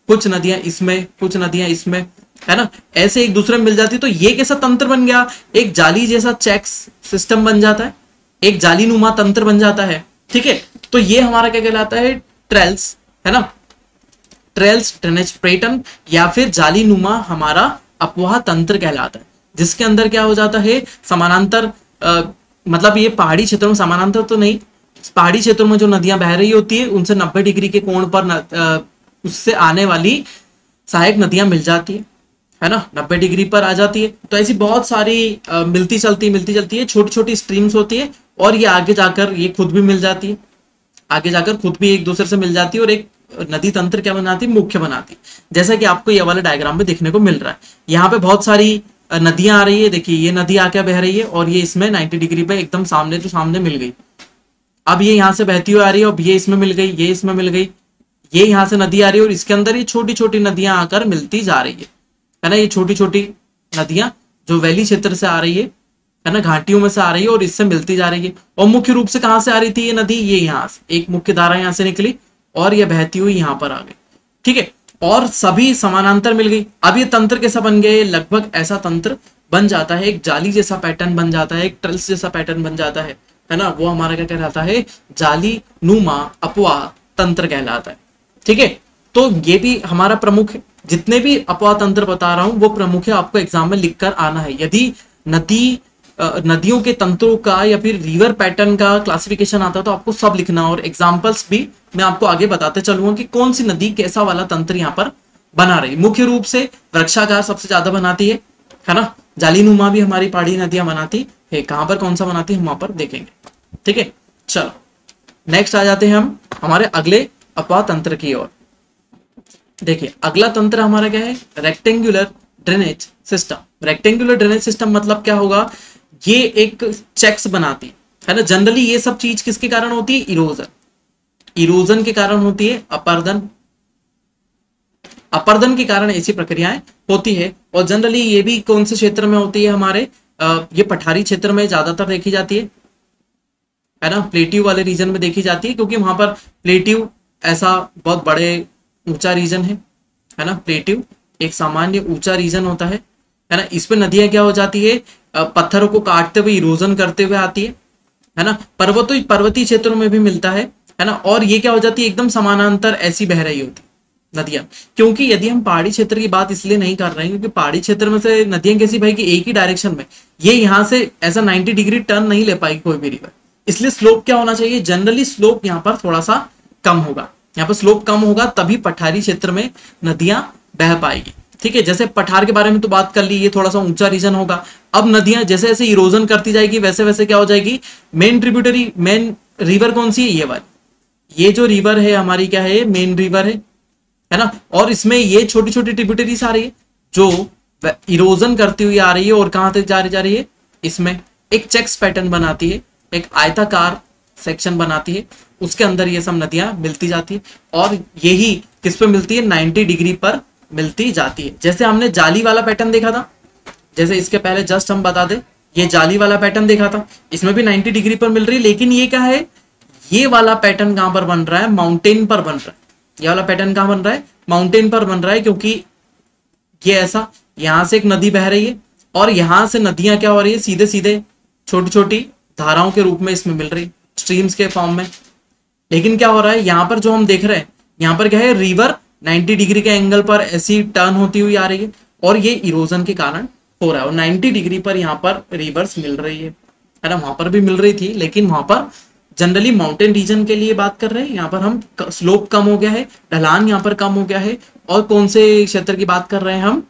कुछ नदियां, इसमें कुछ नदियां, इसमें, है ना, ऐसे एक दूसरे में मिल जाती है। तो ये कैसा तंत्र बन गया, एक जाली जैसा चेक्स सिस्टम बन जाता है, एक जाली नुमा तंत्र बन जाता है, ठीक है। तो ये हमारा क्या कहलाता है, ट्रेल्स, है ना, ट्रेल्स ड्रेनेज पैटर्न, या फिर जाली नुमा हमारा अपवाह तंत्र कहलाता है, जिसके अंदर क्या हो जाता है, समानांतर मतलब ये पहाड़ी क्षेत्रों में समानांतर तो नहीं, पहाड़ी क्षेत्रों में जो नदियां बह रही होती है उनसे 90 डिग्री के कोण पर उससे आने वाली सहायक नदियां मिल जाती है ना, 90 डिग्री पर आ जाती है। तो ऐसी बहुत सारी मिलती चलती है छोटी छोटी स्ट्रीम्स होती है, और ये आगे जाकर ये खुद भी मिल जाती है, आगे जाकर खुद भी एक दूसरे से मिल जाती है, और एक नदी तंत्र क्या बनाती है, मुख्य बनाती है। जैसा कि आपको ये वाले डायग्राम में देखने को मिल रहा है, यहाँ पे बहुत सारी नदियां आ रही है, देखिए ये नदी आके बह रही है, और ये इसमें 90 डिग्री पे एकदम सामने तो सामने मिल गई। अब ये यहाँ से बहती हुई आ रही है, और ये इसमें मिल गई, ये इसमें मिल गई, ये यहाँ से नदी आ रही है, और इसके अंदर ये छोटी छोटी नदियां आकर मिलती जा रही है ना। ये छोटी छोटी नदियां जो वैली क्षेत्र से आ रही है ना, घाटियों में से आ रही है, और इससे मिलती जा रही है। और मुख्य रूप से कहां से आ रही थी ये नदी, ये यहाँ से एक मुख्य धारा यहाँ से निकली, और ये बहती हुई यहाँ पर आ गई, ठीक है, और सभी समानांतर मिल गई। अब ये तंत्र कैसा बन गए, लगभग ऐसा तंत्र बन जाता है, एक जाली जैसा पैटर्न बन जाता है, एक ट्रेल्स जैसा पैटर्न बन जाता है ना। वो हमारा क्या कहलाता है, जाली नुमा अपवाह तंत्र कहलाता है, ठीक है। तो ये भी हमारा प्रमुख है, जितने भी अपवाह तंत्र बता रहा हूं वो प्रमुख है, आपको एग्जाम में लिखकर आना है। यदि नदियों के तंत्रों का या फिर रिवर पैटर्न का क्लासिफिकेशन आता है तो आपको सब लिखना, और एग्जांपल्स भी मैं आपको आगे बताते चलूंगा कि कौन सी नदी कैसा वाला तंत्र यहाँ पर बना रही। मुख्य रूप से वृक्षाकार सबसे ज्यादा बनाती है ना, जालीनुमा भी हमारी पहाड़ी नदियां बनाती है, कहां पर कौन सा बनाती है हम वहां पर देखेंगे, ठीक है। चलो नेक्स्ट आ जाते हैं हम हमारे अगले अपवाह तंत्र की ओर। देखिए अगला तंत्र हमारा क्या है, rectangular drainage system. Rectangular drainage system मतलब क्या होगा, ये एक चेक्स बनाती है ना। जनरली ये सब चीज किसके कारण होती है, इरोजन, इरोजन के कारण होती है, अपर्दन, अपर्दन के कारण ऐसी प्रक्रियाएं होती है। और जनरली ये भी कौन से क्षेत्र में होती है, हमारे ये पठारी क्षेत्र में ज्यादातर देखी जाती है ना, प्लेट्यू वाले रीजन में देखी जाती है, क्योंकि वहां पर प्लेट्यू ऐसा बहुत बड़े ऊंचा रीजन है ना। प्लेट्यू एक सामान्य ऊंचा रीजन होता है ना। इस पे नदियां क्या हो जाती है, पत्थरों को काटते हुए इरोजन करते हुए आती है ना। पर्वतीय क्षेत्रों में भी मिलता है ना। और ये क्या हो जाती है, एकदम समानांतर ऐसी बह रही होती नदियां। क्योंकि यदि हम पहाड़ी क्षेत्र की बात इसलिए नहीं कर रहे हैं क्योंकि पहाड़ी क्षेत्र में से नदियां कैसी बहेगी, एक ही डायरेक्शन में, ये यहाँ से ऐसा 90 डिग्री टर्न नहीं ले पाएगी कोई भी रिवर, इसलिए स्लोप क्या होना चाहिए, जनरली स्लोप यहाँ पर थोड़ा सा कम होगा, यहाँ पर स्लोप कम होगा, तभी पठारी क्षेत्र में नदियां बह पाएगी, ठीक है। जैसे पठार के बारे में तो बात कर ली, ये थोड़ा सा ऊंचा रीजन होगा। अब नदियां जैसे जैसे इरोजन करती जाएगी वैसे वैसे क्या हो जाएगी, मेन ट्रिब्यूटरी, मेन रिवर कौन सी है, ये वाली, ये जो रिवर है हमारी क्या है, मेन रिवर है ना। और इसमें ये छोटी छोटी ट्रिब्यूटरीज आ रही है जो इरोजन करती हुई आ रही है, और कहां तक जा रही है, इसमें एक चेक्स पैटर्न बनाती है, एक आयताकार सेक्शन बनाती है, उसके अंदर ये सब नदियां मिलती जाती है, और यही किस पे मिलती है, 90 डिग्री पर मिलती जाती है। जैसे हमने जाली वाला पैटर्न देखा था, जैसे इसके पहले जस्ट हम बता दें, ये जाली वाला पैटर्न देखा था, इसमें भी 90 डिग्री पर मिल रही है, लेकिन ये क्या है, ये वाला पैटर्न कहां पर बन रहा है, माउंटेन पर बन रहा है। ये वाला पैटर्न कहां बन रहा है, माउंटेन पर बन रहा है, क्योंकि ये ऐसा यहां से एक नदी बह रही है, और यहां से नदियां क्या हो रही है, सीधे सीधे छोटी छोटी धाराओं के रूप में इसमें मिल रही, स्ट्रीम्स के फॉर्म में। लेकिन क्या हो रहा है, यहां पर जो हम देख रहे हैं, यहां पर क्या है, रिवर 90 डिग्री के एंगल पर ऐसी टर्न होती हुई आ रही है, और ये इरोजन के कारण हो रहा है, और 90 डिग्री पर यहाँ पर रिवर्स मिल रही है ना। वहां पर भी मिल रही थी, लेकिन वहां पर जनरली माउंटेन रीजन के लिए बात कर रहे हैं। यहाँ पर हम स्लोप कम हो गया है, ढलान यहाँ पर कम हो गया है। और कौन से क्षेत्र की बात कर रहे हैं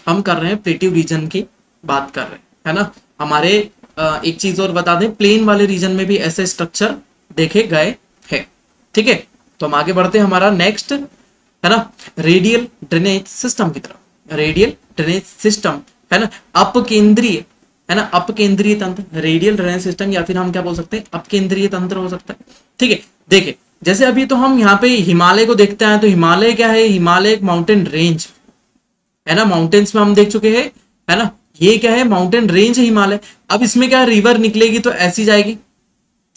हम कर रहे हैं प्लेट्यू रीजन की बात कर रहे हैं, है ना। हमारे एक चीज और बता दें, प्लेन वाले रीजन में भी ऐसे स्ट्रक्चर देखे गए हैं। ठीक है, तो हम आगे बढ़ते हैं हमारा नेक्स्ट, है ना, रेडियल ड्रेनेज सिस्टम की तरफ। रेडियल ड्रेनेज सिस्टम, है ना, अपकेंद्रीय, है ना, अपकेंद्रीय तंत्र, रेडियल ड्रेनेज सिस्टम, या फिर हम क्या बोल सकते हैं, अपकेंद्रीय तंत्र हो सकता है। ठीक है, देखिए जैसे अभी तो हम यहाँ पे हिमालय को देखते हैं, तो हिमालय क्या है, हिमालय एक माउंटेन रेंज, है ना, माउंटेन्स में हम देख चुके हैं, है ना, ये क्या है, माउंटेन रेंज है हिमालय। अब इसमें क्या रिवर निकलेगी तो ऐसी जाएगी,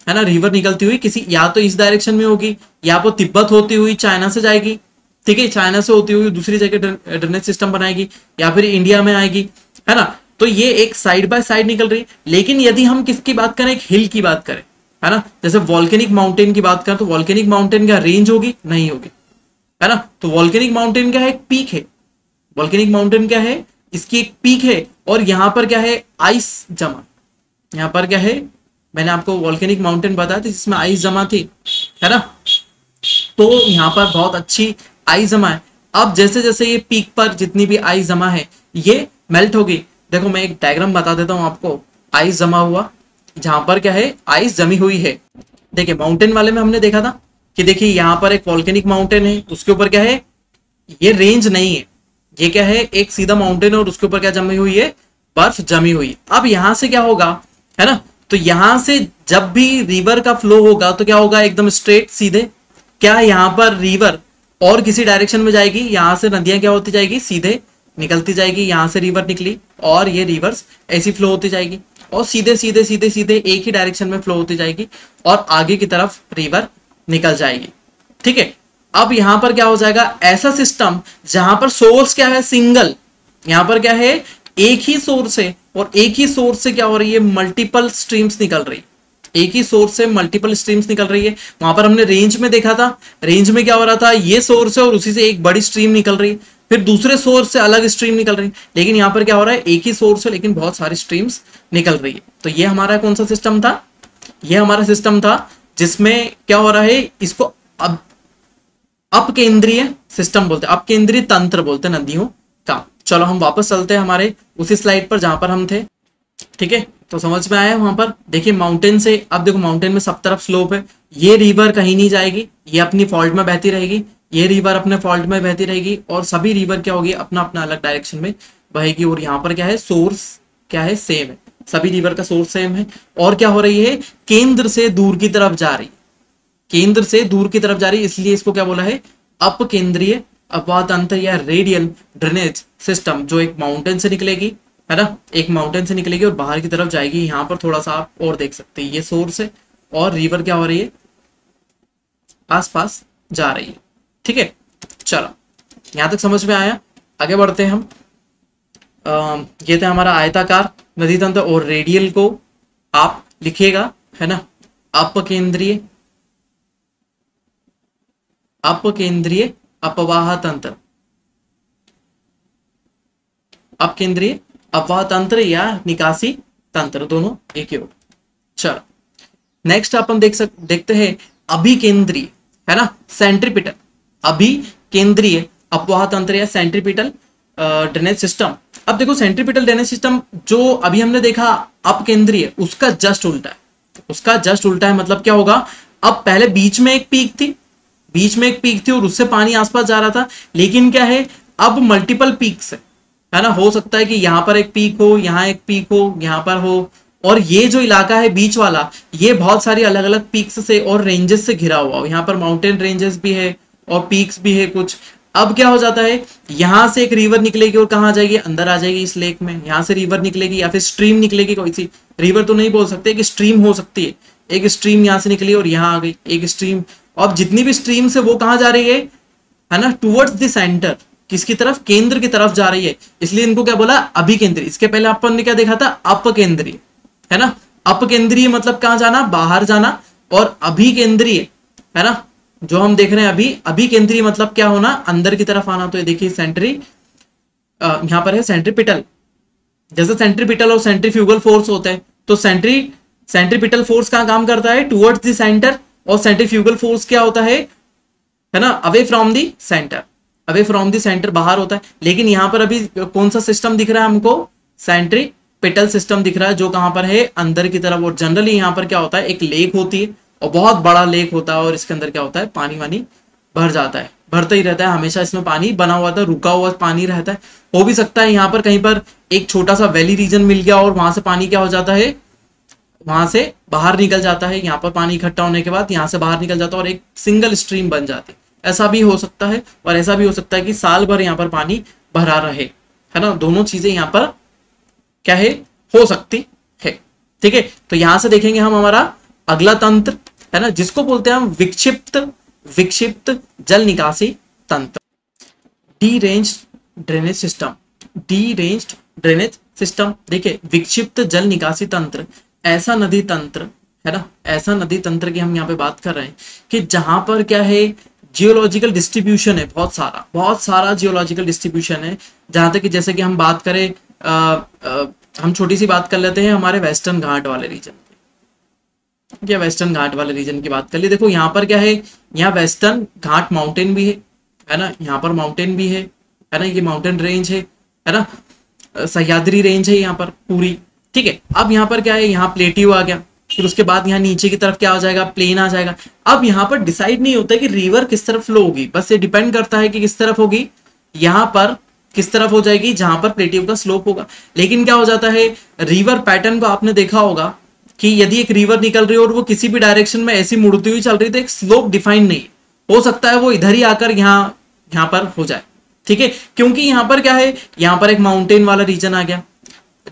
है ना, रिवर निकलती हुई किसी या तो इस डायरेक्शन में होगी, या वो तिब्बत होती हुई चाइना से जाएगी। ठीक है, चाइना से होती हुई दूसरी जगह ड्रेनेज सिस्टम बनाएगी, या फिर इंडिया में आएगी, है ना। तो ये एक साइड बाय साइड निकल रही है। लेकिन यदि हम किसकी बात करें, एक हिल की बात करें, है ना, जैसे वॉल्केनिक माउंटेन की बात करें, तो वॉल्केनिक माउंटेन क्या रेंज होगी, नहीं होगी, है ना। तो वॉल्केनिक माउंटेन क्या है, एक पीक है। वॉल्केनिक माउंटेन क्या है, इसकी एक पीक है, और यहां पर क्या है, आइस जमा। यहां पर क्या है, मैंने आपको वॉल्केनिक माउंटेन बताया था जिसमें आइस जमा थी, है ना। तो यहां पर बहुत अच्छी आइस जमा है। अब जैसे जैसे ये पीक पर जितनी भी आइस जमा है ये मेल्ट होगी। देखो मैं एक डायग्राम बता देता हूं आपको, आइस जमा हुआ, जहां पर क्या है, आइस जमी हुई है। देखिए माउंटेन वाले में हमने देखा था कि देखिए यहां पर एक वॉल्केनिक माउंटेन है, उसके ऊपर क्या है, ये रेंज नहीं है, ये क्या है, एक सीधा माउंटेन है, और उसके ऊपर क्या जमी हुई है, बर्फ जमी हुई। अब यहां से क्या होगा, है ना, तो यहां से जब भी रिवर का फ्लो होगा तो क्या होगा, एकदम स्ट्रेट सीधे। क्या यहां पर रिवर और किसी डायरेक्शन में जाएगी, यहां से नदियां क्या होती जाएगी, सीधे निकलती जाएगी। यहां से रिवर निकली और ये रिवर्स ऐसी फ्लो होती जाएगी, और सीधे सीधे सीधे सीधे एक ही डायरेक्शन में फ्लो होती जाएगी, और आगे की तरफ रिवर निकल जाएगी। ठीक है, अब यहां पर क्या हो जाएगा, ऐसा सिस्टम जहां पर सोर्स क्या है, सिंगल, यहां पर क्या है, एक ही सोर्स है, और एक ही सोर्स से क्या हो रही है, मल्टीपल स्ट्रीम्स निकल रही है। एक ही सोर्स से मल्टीपल स्ट्रीम्स निकल रही है। वहां पर हमने रेंज में देखा था, रेंज में क्या हो रहा था, ये सोर्स है और उसी से एक बड़ी स्ट्रीम निकल रही है, फिर दूसरे सोर्स से अलग स्ट्रीम निकल रही है। लेकिन यहाँ पर क्या हो रहा है, एक ही सोर्स है लेकिन बहुत सारी स्ट्रीम्स निकल रही है। तो ये हमारा कौन सा सिस्टम था, ये हमारा सिस्टम था जिसमें क्या हो रहा है, इसको अब अपकेंद्रीय सिस्टम बोलते हैं, अपकेंद्रीय तंत्र बोलते हैं नदियों का। चलो हम वापस चलते हैं हमारे उसी स्लाइड पर जहां पर हम थे। ठीक है, तो समझ में आया वहां पर, देखिए माउंटेन से, अब देखो माउंटेन में सब तरफ स्लोप है, ये रिवर कहीं नहीं जाएगी, ये अपनी फॉल्ट में बहती रहेगी, ये रिवर अपने फॉल्ट में बहती रहेगी, और सभी रिवर क्या होगी, अपना अपना अलग डायरेक्शन में बहेगी। और यहाँ पर क्या है, सोर्स क्या है, सेम है, सभी रिवर का सोर्स सेम है। और क्या हो रही है, केंद्र से दूर की तरफ जा रही, केंद्र से दूर की तरफ जा रही, इसलिए इसको क्या बोला है, अपकेंद्रीय अपवाह तंत्र या रेडियल ड्रेनेज सिस्टम, जो एक माउंटेन से निकलेगी, है ना, एक माउंटेन से निकलेगी और बाहर की तरफ जाएगी। यहाँ पर थोड़ा सा आप और देख सकते हैं, ये सोर्स है और रिवर क्या हो रही है, आसपास जा रही है। ठीक है, चलो यहां तक समझ में आया, आगे बढ़ते हैं हम। ये था हमारा आयताकार नदी तंत्र, और रेडियल को आप लिखिएगा, है ना, अपकेंद्रीय, अपकेंद्रीय अपवाह तंत्र, अपकेंद्रीय अपवाह तंत्र या निकासी तंत्र, दोनों एक ही हो। चलो नेक्स्ट अपन देखते हैं अभिकेंद्रीय, है ना, सेंट्रीपिटल, अभिकेंद्रीय अपवाह तंत्र या सेंट्रीपिटल ड्रेनेज सिस्टम। अब देखो सेंट्रीपिटल ड्रेनेज सिस्टम जो अभी हमने देखा अपकेंद्रीय, उसका जस्ट उल्टा है, उसका जस्ट उल्टा है। मतलब क्या होगा, अब पहले बीच में एक पीक थी, बीच में एक पीक थी और उससे पानी आसपास जा रहा था, लेकिन क्या है, अब मल्टीपल पीक्स है ना, हो सकता है कि यहां पर एक पीक हो, यहां एक पीक हो, यहां पर हो, और ये जो इलाका है बीच वाला, ये बहुत सारी अलग अलग पीक्स से और रेंजेस से घिरा हुआ हो। यहाँ पर माउंटेन रेंजेस भी है और पीक्स भी है कुछ। अब क्या हो जाता है, यहां से एक रिवर निकलेगी और कहाँ जाएगी, अंदर आ जाएगी इस लेक में। यहां से रिवर निकलेगी या फिर स्ट्रीम निकलेगी, कोई सी रिवर तो नहीं बोल सकते, कि स्ट्रीम हो सकती है। एक स्ट्रीम यहाँ से निकली और यहाँ आ गई एक स्ट्रीम। अब जितनी भी स्ट्रीम से वो कहाँ जा रही है ना, टूवर्ड्स द सेंटर, किसकी तरफ, केंद्र की तरफ जा रही है, इसलिए इनको क्या बोला, अभिकेंद्रीय। इसके पहले अपन ने क्या देखा था, अपकेंद्रीय, है ना। अपकेंद्रीय मतलब कहां जाना, बाहर जाना, और अभिकेंद्रीय, है ना, जो हम देख रहे हैं अभी, अभिकेंद्रीय मतलब क्या होना, अंदर की तरफ आना। तो ये देखिए सेंट्री, यहां पर है सेंट्रीपिटल, जैसे सेंट्रीपिटल और सेंट्रीफ्यूगल फोर्स होते हैं, तो सेंट्री सेंट्रीपिटल फोर्स कहाँ काम करता है, टुवर्ड्स द सेंटर, और सेंट्रीफ्यूगल फोर्स क्या होता है ना, away from the centre, away from the centre बाहर होता है। लेकिन यहाँ पर अभी कौन सा सिस्टम दिख रहा है हमको, सेंट्रीपिटल सिस्टम दिख रहा है, जो कहाँ पर है, अंदर की तरफ। और जनरली यहाँ पर क्या होता है, एक लेक होती है और बहुत बड़ा लेक होता है, और इसके अंदर क्या होता है, पानी वानी भर जाता है, भरता ही रहता है हमेशा, इसमें पानी बना हुआ था, रुका हुआ पानी रहता है। हो भी सकता है यहाँ पर कहीं पर एक छोटा सा वैली रीजन मिल गया और वहां से पानी क्या हो जाता है, वहां से बाहर निकल जाता है, यहाँ पर पानी इकट्ठा होने के बाद यहाँ से बाहर निकल जाता है और एक सिंगल स्ट्रीम बन जाती है। ऐसा भी हो सकता है, और ऐसा भी हो सकता है कि साल भर यहाँ पर पानी भरा रहे, है ना। दोनों चीजें यहाँ पर क्या है, हो सकती है। ठीक है, तो यहां से देखेंगे हम हमारा अगला तंत्र, है ना, जिसको बोलते हैं हम विक्षिप्त जल निकासी तंत्र, डीरेंज्ड ड्रेनेज सिस्टम, डीरेंज्ड ड्रेनेज सिस्टम। देखिए, विक्षिप्त जल निकासी तंत्र ऐसा नदी तंत्र है ना, ऐसा नदी तंत्र की हम यहाँ पे बात कर रहे हैं कि जहां पर क्या है, जियोलॉजिकल डिस्ट्रीब्यूशन है, बहुत सारा जियोलॉजिकल डिस्ट्रीब्यूशन है। जहां तक कि जैसे कि हम बात करें, हम छोटी सी बात कर लेते हैं हमारे वेस्टर्न घाट वाले रीजन की, या वेस्टर्न घाट वाले रीजन की बात कर ली। देखो यहाँ पर क्या है, यहाँ वेस्टर्न घाट माउंटेन भी है ना, यहाँ पर माउंटेन भी है ना, ये माउंटेन रेंज है ना, सह्याद्री रेंज है यहाँ पर पूरी। ठीक है, अब यहाँ पर क्या है, यहाँ प्लेट्यू आ गया, फिर उसके बाद यहाँ नीचे की तरफ क्या हो जाएगा, प्लेन आ जाएगा। अब यहाँ पर डिसाइड नहीं होता कि रिवर किस तरफ फ्लो होगी, बस ये डिपेंड करता है कि किस तरफ होगी, यहाँ पर किस तरफ हो जाएगी, जहां पर प्लेट्यू का स्लोप होगा। लेकिन क्या हो जाता है, रिवर पैटर्न को आपने देखा होगा कि यदि एक रिवर निकल रही है और वो किसी भी डायरेक्शन में ऐसी मुड़ती हुई चल रही है, तो एक स्लोप डिफाइन नहीं हो सकता है, वो इधर ही आकर यहाँ पर हो जाए। ठीक है, क्योंकि यहाँ पर क्या है, यहाँ पर एक माउंटेन वाला रीजन आ गया।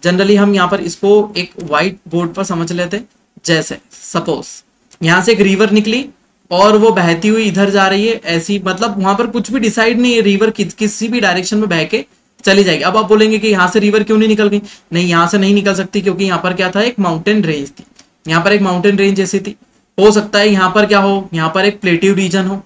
जनरली हम यहाँ पर इसको एक व्हाइट बोर्ड पर समझ लेते हैं। जैसे सपोज यहाँ से एक रिवर निकली और वो बहती हुई इधर जा रही है, ऐसी, मतलब वहां पर कुछ भी डिसाइड नहीं है, रिवर किसी भी डायरेक्शन में बह के चली जाएगी। अब आप बोलेंगे कि यहाँ से रिवर क्यों नहीं निकल गई, नहीं, यहाँ से नहीं निकल सकती, क्योंकि यहाँ पर क्या था, एक माउंटेन रेंज थी, यहाँ पर एक माउंटेन रेंज जैसी थी। हो सकता है यहाँ पर क्या हो, यहाँ पर एक प्लेट्यू रीजन हो,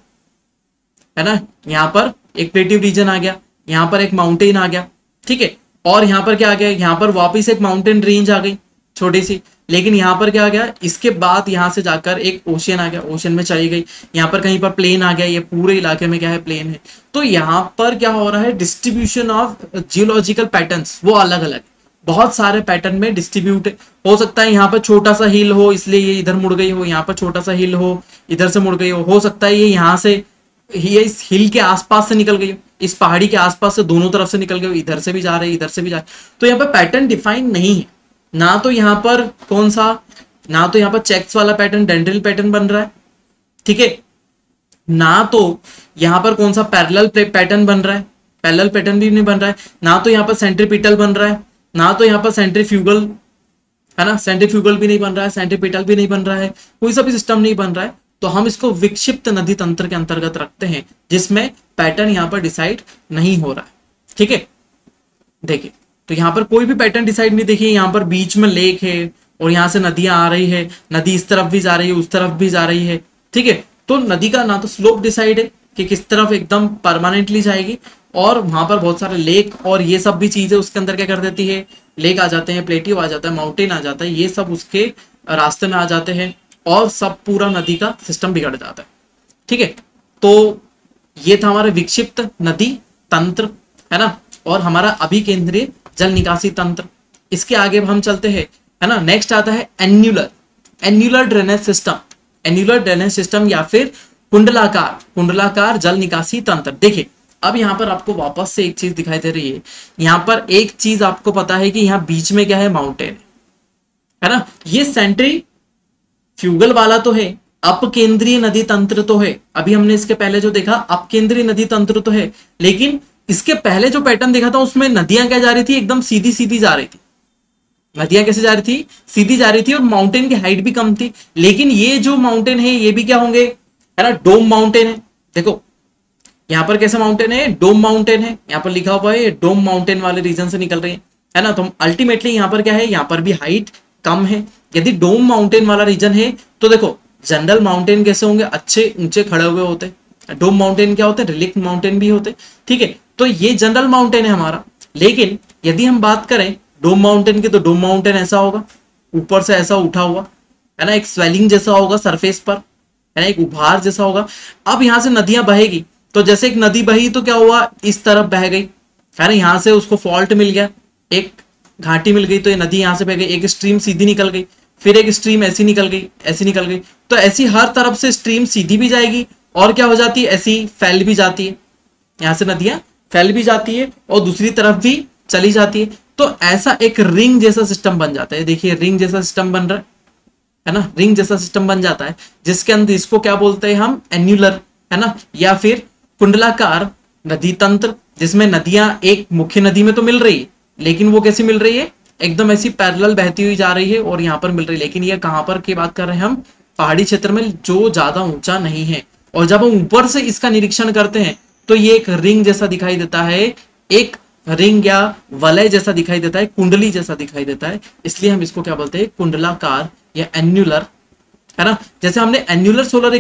है ना, यहाँ पर एक प्लेट्यू रीजन आ गया, यहाँ पर एक माउंटेन आ गया। ठीक है, और यहाँ पर क्या आ गया, यहाँ पर वापिस एक माउंटेन रेंज आ गई छोटी सी। लेकिन यहाँ पर क्या आ गया, इसके बाद यहाँ से जाकर एक ओशियन आ गया, ओशियन में चली गई, यहाँ पर कहीं पर प्लेन आ गया, ये पूरे इलाके में क्या है, प्लेन है। तो यहाँ पर क्या हो रहा है, डिस्ट्रीब्यूशन ऑफ जियोलॉजिकल पैटर्न्स वो अलग अलग, बहुत सारे पैटर्न में डिस्ट्रीब्यूट हो सकता है। यहाँ पर छोटा सा हिल हो, इसलिए ये इधर मुड़ गई हो, यहाँ पर छोटा सा हिल हो, इधर से मुड़ गई हो सकता है ये यहाँ से, ये इस हिल के आसपास से निकल गई हो, इस पहाड़ी के आसपास से दोनों तरफ से निकल गई हो, इधर से भी जा रही है, इधर से भी जा रही। तो यहाँ पर पैटर्न डिफाइन नहीं है, ना तो यहाँ पर कौन सा, ना तो यहाँ पर चेक्स वाला पैटर्न, डेंड्रिल पैटर्न बन रहा है, ठीक है, ना तो यहाँ पर कौन सा पैरेलल पैटर्न बन रहा है, पैरेलल पैटर्न भी नहीं बन रहा है, ना तो यहाँ पर सेंट्रीपिटल बन रहा है, ना तो यहाँ पर सेंट्रीफ्यूगल, है ना, सेंट्रीफ्यूगल भी नहीं बन रहा है, सेंट्रीपिटल भी नहीं बन रहा है, कोई सा भी सिस्टम नहीं बन रहा है। तो हम इसको विक्षिप्त नदी तंत्र के अंतर्गत रखते हैं, जिसमें पैटर्न यहाँ पर डिसाइड नहीं हो रहा है। ठीक है, देखिए, तो यहाँ पर कोई भी पैटर्न डिसाइड नहीं। देखिए, यहाँ पर बीच में लेक है और यहाँ से नदियां आ रही है, नदी इस तरफ भी जा रही है, उस तरफ भी जा रही है। ठीक है, तो नदी का ना तो स्लोप डिसाइड है कि किस तरफ एकदम परमानेंटली जाएगी, और वहां पर बहुत सारे लेक और ये सब भी चीजें उसके अंदर क्या कर देती है, लेक आ जाते हैं, प्लेट्यू आ जाता है, माउंटेन आ जाता है, ये सब उसके रास्ते में आ जाते हैं और सब पूरा नदी का सिस्टम बिगड़ जाता है। ठीक है, तो ये था हमारा विक्षिप्त नदी तंत्र, है ना, और हमारा अभिकेंद्रीय जल निकासी तंत्र। इसके आगे हम चलते हैं, है ना, नेक्स्ट आता है annular drainage system, annular drainage system या फिर कुंडलाकार जल निकासी तंत्र। देखिए, अब यहाँ पर आपको वापस से एक चीज दिखाई दे रही है, यहाँ पर एक चीज आपको पता है कि यहाँ बीच में क्या है, माउंटेन है ना, ये सेंट्रीफ्यूगल वाला तो है, अपकेंद्रीय नदी तंत्र तो है। अभी हमने इसके पहले जो देखा अपकेंद्रीय नदी तंत्र तो है, लेकिन इसके पहले जो पैटर्न देखा था उसमें नदियां क्या जा रही थी, एकदम सीधी सीधी जा रही थी। नदियां कैसे जा रही थी, सीधी जा रही थी, और माउंटेन की हाइट भी कम थी। लेकिन ये जो माउंटेन है ये भी क्या होंगे, है ना, डोम माउंटेन है। देखो यहाँ पर कैसा माउंटेन है, डोम माउंटेन है, यहाँ पर लिखा हुआ है डोम माउंटेन वाले रीजन से निकल रही है ना। तो अल्टीमेटली यहाँ पर क्या है, यहाँ पर भी हाइट कम है। यदि डोम माउंटेन वाला रीजन है तो देखो, जनरल माउंटेन कैसे होंगे, अच्छे ऊंचे खड़े हुए होते, डोम माउंटेन क्या होते हैं, रिलिक्ट माउंटेन भी होते। ठीक है, तो ये जनरल माउंटेन है हमारा। लेकिन यदि हम बात करें डोम माउंटेन की, तो डोम माउंटेन ऐसा होगा, ऊपर से ऐसा उठा हुआ, है ना, एक स्वेलिंग जैसा होगा सरफेस पर, है ना, एक उभार जैसा होगा। अब यहाँ से नदियां बहेगी, तो जैसे एक नदी बही तो क्या हुआ, इस तरफ बह गई, है ना, यहाँ से उसको फॉल्ट मिल गया, एक घाटी मिल गई, तो ये नदी यहाँ से बह गई, एक स्ट्रीम सीधी निकल गई, फिर एक स्ट्रीम ऐसी निकल गई, ऐसी निकल गई। तो ऐसी हर तरफ से स्ट्रीम सीधी भी जाएगी और क्या हो जाती है, ऐसी फैल भी जाती है, यहाँ से नदियां फैल भी जाती है और दूसरी तरफ भी चली जाती है। तो ऐसा एक रिंग जैसा सिस्टम बन जाता है। देखिए रिंग जैसा सिस्टम बन रहा है ना, रिंग जैसा सिस्टम बन जाता है, जिसके अंदर इसको क्या बोलते हैं हम, एन्युलर, है ना, या फिर कुंडलाकार नदी तंत्र, जिसमें नदियां एक मुख्य नदी में तो मिल रही है, लेकिन वो कैसी मिल रही है, एकदम ऐसी पैरेलल बहती हुई जा रही है और यहाँ पर मिल रही है। लेकिन ये कहां पर की बात कर रहे हैं हम, पहाड़ी क्षेत्र में, जो ज्यादा ऊंचा नहीं है। और जब हम ऊपर से इसका निरीक्षण करते हैं तो ये एक रिंग जैसा दिखाई देता है, एक रिंग या वलय जैसा दिखाई देता है, कुंडली जैसा दिखाई देता है, इसलिए हम इसको क्या बोलते हैं, कुंडलाकार या एन्युलर, है ना। जैसे हमने एन्युलर सोलर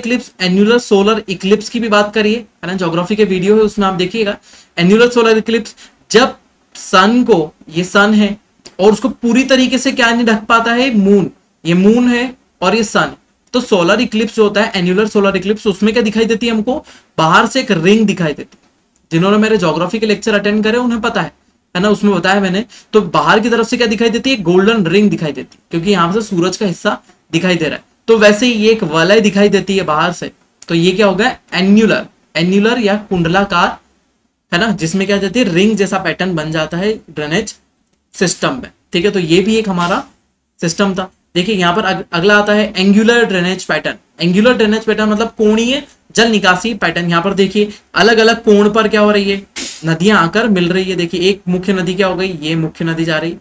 इक्लिप्स की भी बात करी है ना, ज्योग्राफी के वीडियो है उसमें आप देखिएगा। एन्युलर सोलर इक्लिप्स, जब सन को, ये सन है और उसको पूरी तरीके से क्या नहीं ढक पाता है, मून, ये मून है और ये सन, तो सोलर इक्लिप्स जो होता है, एन्युलर सोलर इक्लिप्स, उसमें क्या दिखाई देती है हमको, बाहर से एक रिंग दिखाई देती है। जिन्होंने मेरे ज्योग्राफी के लेक्चर अटेंड करे उन्हें पता है ना, उसमें बताया मैंने। तो बाहर की तरफ से क्या दिखाई देती है, गोल्डन रिंग दिखाई देती है, क्योंकि यहां से सूरज का हिस्सा दिखाई दे रहा है। तो वैसे ही ये एक वलय दिखाई देती है बाहर से, तो ये क्या होगा, एन्युलर, एन्युलर या कुंडलाकार, है ना, जिसमें क्या जाती है, रिंग जैसा पैटर्न बन जाता है ड्रेनेज सिस्टम में। ठीक है, तो ये भी एक हमारा सिस्टम था। देखिए यहाँ पर अगला आता है angular drainage pattern. Angular drainage pattern मतलब कोणीय जल निकासी पैटर्न। यहाँ पर देखिए अलग अलग कोण पर क्या हो रही है, नदियां आकर मिल रही है। देखिए एक मुख्य नदी क्या हो गई, ये मुख्य नदी जा रही,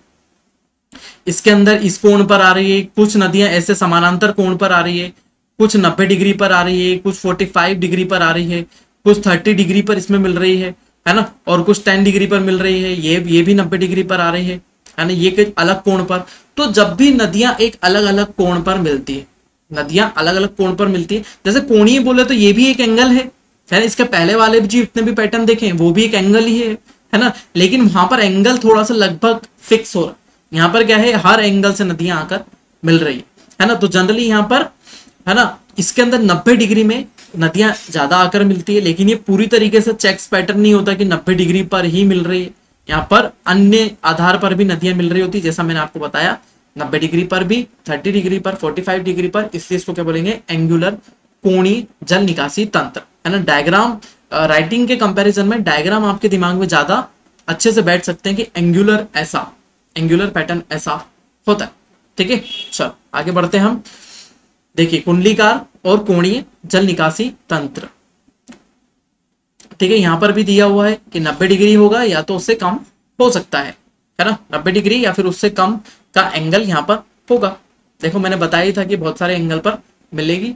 इसके अंदर इस कोण पर आ रही है, कुछ नदियां ऐसे समानांतर कोण पर आ रही है, कुछ 90 डिग्री पर आ रही है, कुछ 45 डिग्री पर आ रही है, कुछ 30 डिग्री पर इसमें मिल रही है ना, और कुछ 10 डिग्री पर मिल रही है, ये भी 90 डिग्री पर आ रही है ना, ये अलग कोण पर। तो जब भी नदियां एक अलग अलग कोण पर मिलती है, नदियां अलग अलग कोण पर मिलती है, जैसे कोणीय बोले तो ये भी एक एंगल है ना, इसके पहले वाले भी जितने भी पैटर्न देखे वो भी एक एंगल ही है ना, लेकिन वहां पर एंगल थोड़ा सा लगभग फिक्स हो रहा है। यहाँ पर क्या है, हर एंगल से नदियां आकर मिल रही है ना। तो जनरली यहाँ पर, है ना, इसके अंदर 90 डिग्री में नदियां ज्यादा आकर मिलती है, लेकिन ये पूरी तरीके से चेक्स पैटर्न नहीं होता कि 90 डिग्री पर ही मिल रही है। यहाँ पर अन्य आधार पर भी नदियां मिल रही होती है, जैसा मैंने आपको बताया, 90 डिग्री पर भी, 30 डिग्री पर, 45 डिग्री पर, इसलिए इसको क्या बोलेंगे, एंगुलर कोणीय जल निकासी तंत्र, है ना। डायग्राम राइटिंग के कंपैरिजन में डायग्राम आपके दिमाग में ज्यादा अच्छे से बैठ सकते हैं कि एंगुलर ऐसा, एंगुलर पैटर्न ऐसा होता है। ठीक है, चलो आगे बढ़ते हैं हम। देखिए कुंडलीकार और कोणीय जल निकासी तंत्र, ठीक है, यहां पर भी दिया हुआ है कि 90 डिग्री होगा या तो उससे कम हो सकता है ना, 90 डिग्री या फिर उससे कम का एंगल यहां पर होगा। देखो मैंने बताया था कि बहुत सारे एंगल पर मिलेगी।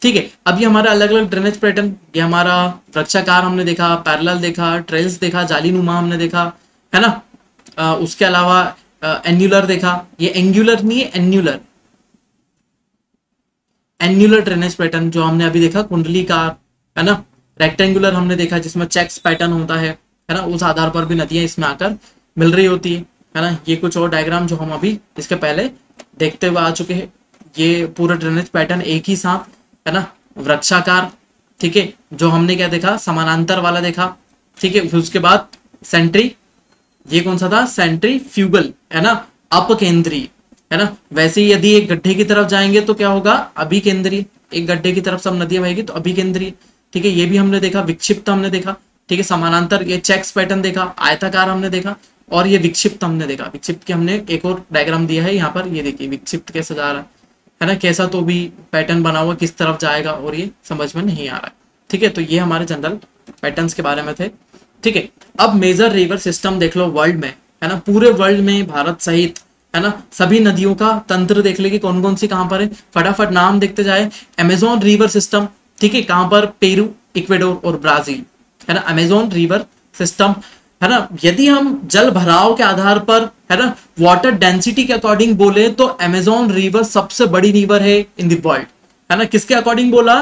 ठीक है, अभी हमारा अलग अलग ड्रेनेज पैटर्न, ये हमारा वृक्षाकार हमने देखा, पैरेलल देखा, ट्रेल्स देखा, जालीनुमा हमने देखा, है ना। उसके अलावा एन्युलर देखा, ये एंगुलर नहीं है, एन्युलर, एन्युलर ड्रेनेज पैटर्न जो हमने अभी देखा, कुंडलीकार, है ना। रेक्टेंगुलर हमने देखा जिसमें चेक्स पैटर्न होता है ना, उस आधार पर भी नदियां इसमें आकर मिल रही होती है ना। ये कुछ और डायग्राम जो हम अभी इसके पहले देखते हुए आ चुके हैं। ये पूरा ड्रेनेज पैटर्न एक ही साथ, है ना, वृक्षाकार, ठीक है, जो हमने क्या देखा, समानांतर वाला देखा, ठीक है। फिर उसके बाद सेंट्री, ये कौन सा था, सेंट्रीफ्यूगल, है ना, अपकेंद्रीय, है ना। वैसे ही यदि एक गड्ढे की तरफ जाएंगे तो क्या होगा, अभिकेंद्रीय, एक गड्ढे की तरफ सब नदियां बहेगी तो अभिकेंद्रीय, ठीक है। ये भी हमने देखा, विक्षिप्त हमने देखा, ठीक है, समानांतर, ये चेक्स पैटर्न देखा, आयताकार हमने देखा, और ये विक्षिप्त हमने देखा। विक्षिप्त की हमने एक और डायग्राम दिया है यहाँ पर, ये देखिए विक्षिप्त कैसा जा रहा है ना, कैसा तो भी पैटर्न बना हुआ, किस तरफ जाएगा और ये समझ में नहीं आ रहा है। ठीक है, तो ये हमारे जनरल पैटर्न्स के बारे में थे। ठीक है, अब मेजर रिवर सिस्टम देख लो वर्ल्ड में, है ना, पूरे वर्ल्ड में, भारत सहित, है ना, सभी नदियों का तंत्र देख ले कि कौन कौन सी कहां पर है। फटाफट नाम देखते जाए। अमेजोन रिवर सिस्टम, ठीक है, कहां पर, पेरू, इक्वेडोर और ब्राजील, है ना, अमेजोन रिवर सिस्टम, है ना। यदि हम जल भराव के आधार पर, है ना, वाटर डेंसिटी के अकॉर्डिंग बोले तो अमेजोन रिवर सबसे बड़ी रिवर है इन द वर्ल्ड, है ना। किसके अकॉर्डिंग बोला,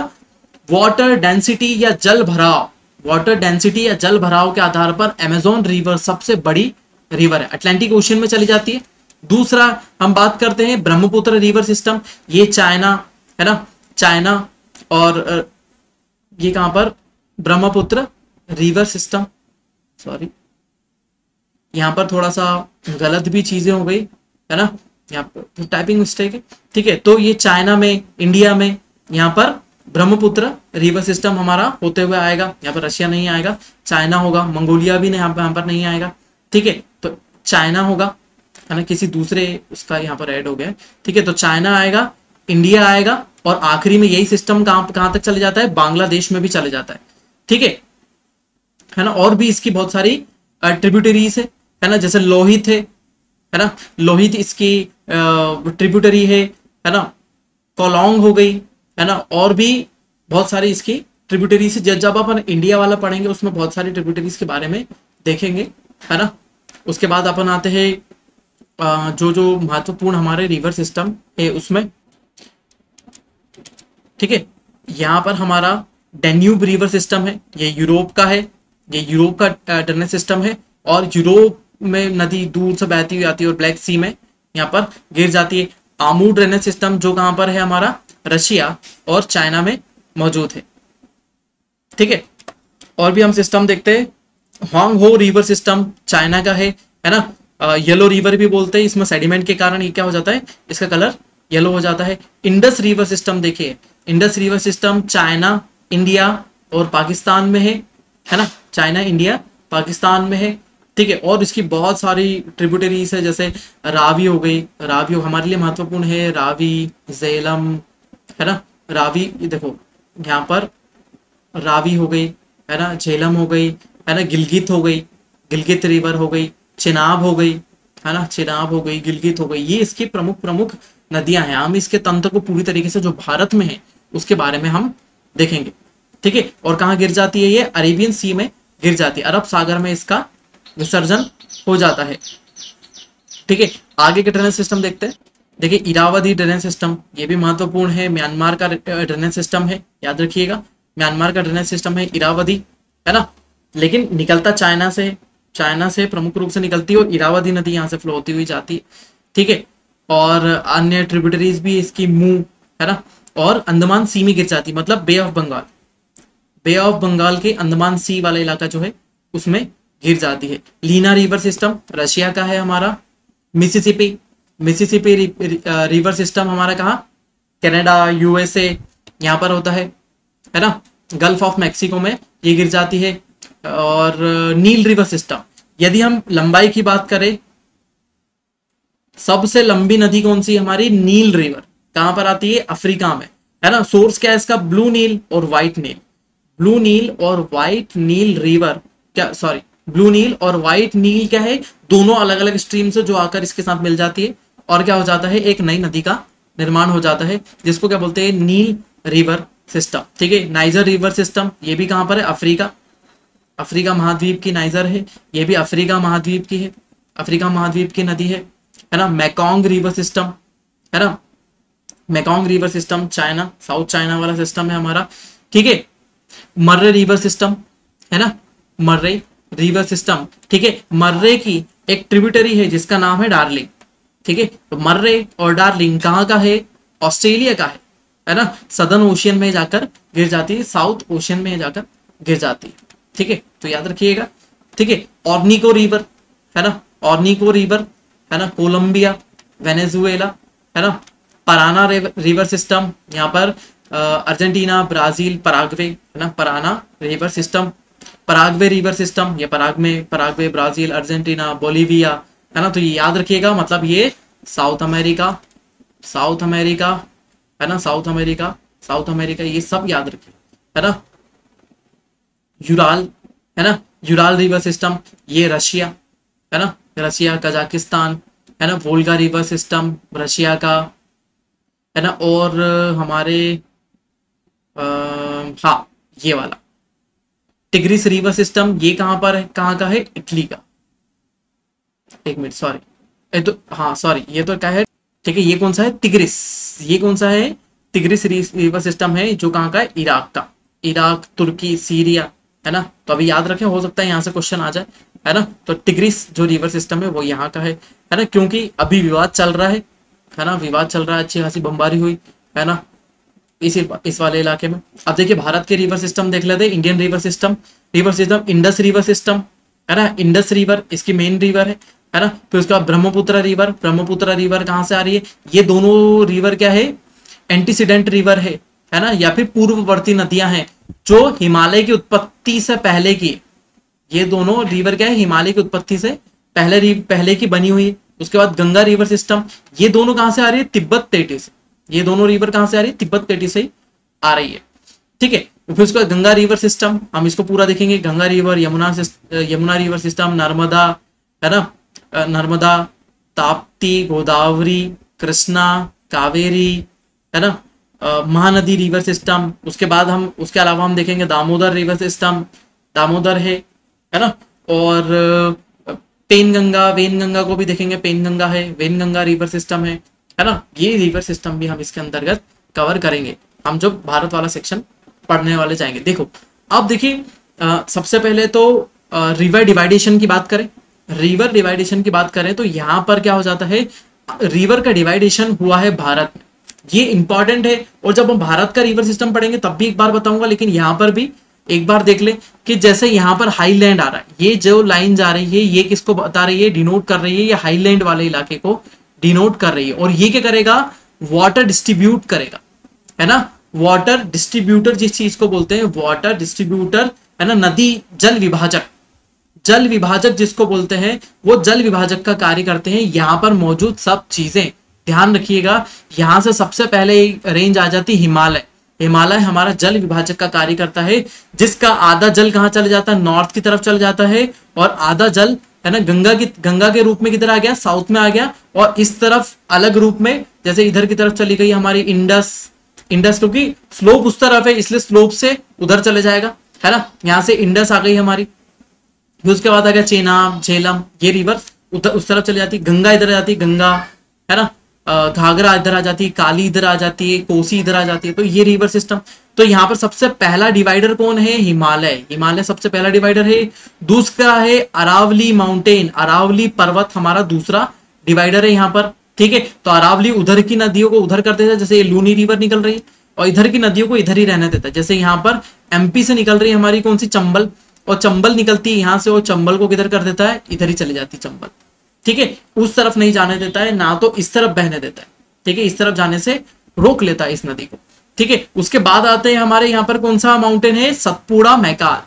वाटर डेंसिटी या जल भराव, वाटर डेंसिटी या जल भराव के आधार पर अमेजोन रिवर सबसे बड़ी रिवर है। अटलांटिक ओशन में चली जाती है, दूसरा हम बात करते हैं ब्रह्मपुत्र रिवर सिस्टम, ये चाइना है ना, चाइना और ये कहां पर, ब्रह्मपुत्र रिवर सिस्टम, सॉरी यहां पर थोड़ा सा गलत भी चीजें हो गई है ना, यहाँ पर टाइपिंग मिस्टेक है, ठीक है। तो ये चाइना में, इंडिया में यहाँ पर ब्रह्मपुत्र रिवर सिस्टम हमारा होते हुए आएगा, यहाँ पर रशिया नहीं आएगा, चाइना होगा, मंगोलिया भी यहाँ पर नहीं आएगा, ठीक है। तो चाइना होगा है ना, किसी दूसरे उसका यहाँ पर ऐड हो गया, ठीक है। तो चाइना आएगा, इंडिया आएगा, और आखिरी में यही सिस्टम कहां तक चले जाता है, बांग्लादेश में भी चले जाता है, ठीक है ना। और भी इसकी बहुत सारी ट्रिब्यूटरीज है ना, जैसे लोहित है ना, लोहित इसकी ट्रिब्यूटरी है ना, कोलोंग हो गई है ना, और भी बहुत सारी इसकी ट्रिब्यूटरीज। जब अपन इंडिया वाला पढ़ेंगे उसमें बहुत सारी ट्रिब्यूटरीज के बारे में देखेंगे है ना। उसके बाद अपन आते हैं जो जो महत्वपूर्ण हमारे रिवर सिस्टम है उसमें, ठीक है। यहाँ पर हमारा डेन्यूब रिवर सिस्टम है, ये यूरोप का है, ये यूरोप का ड्रेनेज सिस्टम है, और यूरोप में नदी दूर से बहती हुई आती है और ब्लैक सी में यहाँ पर गिर जाती है। आमू ड्रेनेज सिस्टम जो कहां पर है हमारा, रशिया और चाइना में मौजूद है, ठीक है। और भी हम सिस्टम देखते हैं, होंग हो रिवर सिस्टम चाइना का है ना, येलो रिवर भी बोलते हैं, इसमें सेडिमेंट के कारण ये क्या हो जाता है, इसका कलर येलो हो जाता है। इंडस रिवर सिस्टम देखिए, Indus river system China, India और पाकिस्तान में है ना, चाइना, इंडिया, पाकिस्तान में है, ठीक है। और इसकी बहुत सारी ट्रिब्यूटरीज है, जैसे रावी हो गई, रावी हमारे लिए महत्वपूर्ण है, रावी, झेलम है ना, रावी देखो यहाँ पर रावी हो गई है ना, झेलम हो गई है ना, गिलगित हो गई, गिलगित रिवर हो गई, चिनाब हो गई है ना, चिनाब हो गई, गिलगित हो गई, ये इसकी प्रमुख प्रमुख नदियां हैं। हम इसके तंत्र को पूरी तरीके से जो भारत में है उसके बारे में हम देखेंगे, ठीक है। और कहाँ गिर जाती है, ये अरेबियन सी में गिर जाती है, अरब सागर में इसका विसर्जन हो जाता है, ठीक है। आगे के ड्रेनेज सिस्टम देखते हैं। देखिए इरावदी ड्रेनेज सिस्टम, ये भी महत्वपूर्ण है, म्यांमार का ड्रेनेज सिस्टम है, याद रखिएगा, म्यांमार का ड्रेनेज सिस्टम है इरावदी है ना, लेकिन निकलता चाइना से, चाइना से प्रमुख रूप से निकलती है, और इरावदी नदी यहाँ से फ्लो होती हुई जाती है, ठीक है। और अन्य ट्रिब्यूटरीज भी इसकी मुंह है ना, और अंडमान सी में गिर जाती, मतलब bay of Bengal, bay of Bengal के अंडमान सी वाला इलाका जो है उसमें गिर जाती है। लीना रिवर सिस्टम रशिया का है हमारा। मिसिसिपी, मिसिसिपी रिवर सिस्टम हमारा कहाँ, कनाडा, यूएसए यहाँ पर होता है ना, गल्फ ऑफ मैक्सिको में ये गिर जाती है। और नील रिवर सिस्टम, यदि हम लंबाई की बात करें, सबसे लंबी नदी कौन सी हमारी, नील रिवर, कहां पर आती है, अफ्रीका में है ना। सोर्स क्या है इसका, ब्लू नील और व्हाइट नील, ब्लू नील और व्हाइट नील रिवर, क्या सॉरी, ब्लू नील और व्हाइट नील क्या है, दोनों अलग अलग स्ट्रीम से जो आकर इसके साथ मिल जाती है, और क्या हो जाता है, एक नई नदी का निर्माण हो जाता है, जिसको क्या बोलते हैं, नील रिवर सिस्टम, ठीक है। नाइजर रिवर सिस्टम, ये भी कहां पर है, अफ्रीका, अफ्रीका महाद्वीप की नाइजर है, ये भी अफ्रीका महाद्वीप की है, अफ्रीका महाद्वीप की नदी है ना। मैकोंग रिवर सिस्टम है ना, Mekong river system China, south China वाला सिस्टम है हमारा, ठीक है। मर्रे रिवर सिस्टम है ना, मर्रे रिवर सिस्टम, ठीक है। मर्रे की एक ट्रिब्यूटरी है जिसका नाम है डार्लिंग, ठीक है। तो मर्रे और डार्लिंग कहाँ का है, ऑस्ट्रेलिया का है ना, सदर्न ओशियन में जाकर गिर जाती है, साउथ ओशियन में जाकर गिर जाती है, ठीक है। तो याद रखिएगा, ठीक है। ऑर्निको रिवर है ना, ऑर्निको रिवर है ना, कोलंबिया, वेनेजुएला है ना। पराना रिवर सिस्टम यहाँ पर अर्जेंटीना, ब्राजील, पराग्वे है ना, Parana river system. Paraguay river system, ये पराग्वे, ब्राजील, अर्जेंटीना, बोलीविया है ना। तो ये याद रखिएगा, मतलब ये साउथ अमेरिका, साउथ अमेरिका है ना, साउथ अमेरिका, साउथ अमेरिका, ये सब याद रखिए है ना। यूराल है ना, यूराल रिवर सिस्टम, ये रशिया है ना, रशिया, कजाकिस्तान है ना। वोल्गा रिवर सिस्टम रशिया का है ना। और हमारे हाँ ये वाला टिग्रिस रिवर सिस्टम, ये कहां पर है, कहां का है, इटली का, एक मिनट सॉरी, तो हाँ सॉरी, ये तो क्या है, ठीक है। ये कौन सा है, तिग्रिस, ये कौन सा है, तिग्रिस रिवर सिस्टम है, जो कहां का है, इराक का, इराक, तुर्की, सीरिया है ना। तो अभी याद रखें, हो सकता है यहाँ से क्वेश्चन आ जाए, है ना। तो टिग्रिस जो रिवर सिस्टम है वो यहाँ का है ना, क्योंकि अभी विवाद चल रहा है ना, विवाद चल रहा है, अच्छी खासी बमबारी हुई है ना इस वाले इलाके में। अब देखिए भारत के रिवर सिस्टम देख लेते हैं, Indian river system Indus river system है ना, इंडस रिवर इसकी मेन रिवर है ना। फिर उसके बाद ब्रह्मपुत्र रिवर कहाँ से आ रही है, ये दोनों रिवर क्या है, एंटीसीडेंट रिवर है ना, या फिर पूर्ववर्ती नदियां हैं जो हिमालय की उत्पत्ति से पहले की, ये दोनों रिवर क्या है, हिमालय की उत्पत्ति से पहले की बनी हुई है। उसके बाद गंगा रिवर सिस्टम, ये दोनों कहां से आ रही है, तिब्बत तेटी से, ये दोनों रिवर कहां से आ रही है, तिब्बत तेटी से आ रही है, ठीक है। फिर उसके बाद गंगा रिवर सिस्टम, हम इसको पूरा देखेंगे, Ganga river, Yamuna river system, Narmada है ना, नर्मदा, ताप्ती, गोदावरी, कृष्णा, कावेरी है ना, महानदी रिवर सिस्टम। उसके बाद हम उसके अलावा हम देखेंगे दामोदर रिवर सिस्टम, दामोदर है ना, और पेनगंगा, वेनगंगा को भी देखेंगे, पेनगंगा है, वेनगंगा रिवर सिस्टम है ना। ये रिवर सिस्टम भी हम इसके अंतर्गत कवर करेंगे, हम जो भारत वाला सेक्शन पढ़ने वाले जाएंगे। देखो अब देखिए सबसे पहले तो रिवर डिवाइडेशन की बात करें, रिवर डिवाइडेशन की बात करें तो यहाँ पर क्या हो जाता है, रिवर का डिवाइडेशन हुआ है भारत में, ये इंपॉर्टेंट है। और जब हम भारत का रिवर सिस्टम पढ़ेंगे तब भी एक बार बताऊंगा, लेकिन यहाँ पर भी एक बार देख ले कि जैसे यहाँ पर हाईलैंड आ रहा है, ये जो लाइन जा रही है ये किसको बता रही है, डिनोट कर रही है, ये हाईलैंड वाले इलाके को डिनोट कर रही है। और ये क्या करेगा, वाटर डिस्ट्रीब्यूट करेगा, है ना, वाटर डिस्ट्रीब्यूटर जिस चीज को बोलते हैं, वाटर डिस्ट्रीब्यूटर है ना, नदी जल विभाजक जिसको बोलते हैं, वो जल विभाजक का कार्य करते हैं। यहाँ पर मौजूद सब चीजें ध्यान रखिएगा, यहां से सबसे पहले रेंज आ जाती हिमालय, हिमालय हमारा जल विभाजक का कार्य करता है, जिसका आधा जल कहाँ चले जाता है, नॉर्थ की तरफ चल जाता है, और आधा जल है ना गंगा के रूप में किधर आ गया, साउथ में आ गया, और इस तरफ अलग रूप में जैसे इधर की तरफ चली गई हमारी इंडस, क्योंकि स्लोप उस तरफ है इसलिए स्लोप से उधर चले जाएगा, है ना, यहाँ से इंडस आ गई हमारी। उसके बाद आ गया चेनाब, झेलम, ये रिवर उस तरफ चली जाती, गंगा इधर जाती, गंगा है ना, घाघरा इधर आ जाती है, काली इधर आ जाती है, कोसी इधर आ जाती है, तो ये रिवर सिस्टम। तो यहाँ पर सबसे पहला डिवाइडर कौन है, हिमालय, हिमालय सबसे पहला डिवाइडर है। दूसरा है अरावली माउंटेन, अरावली पर्वत हमारा दूसरा डिवाइडर है यहाँ पर, ठीक है। तो अरावली उधर की नदियों को उधर कर देता है, जैसे ये लूनी रिवर निकल रही है, और इधर की नदियों को इधर ही रहने देता है। जैसे यहाँ पर एमपी से निकल रही है हमारी कौन सी, चंबल, और चंबल निकलती है यहाँ से, और चंबल को किधर कर देता है, इधर ही चली जाती चंबल, ठीक है, उस तरफ नहीं जाने देता है, ना तो इस तरफ बहने देता है, ठीक है, इस तरफ जाने से रोक लेता है इस नदी को, ठीक है। उसके बाद आते हैं हमारे यहाँ पर कौन सा माउंटेन है, सतपुड़ा मैकाल,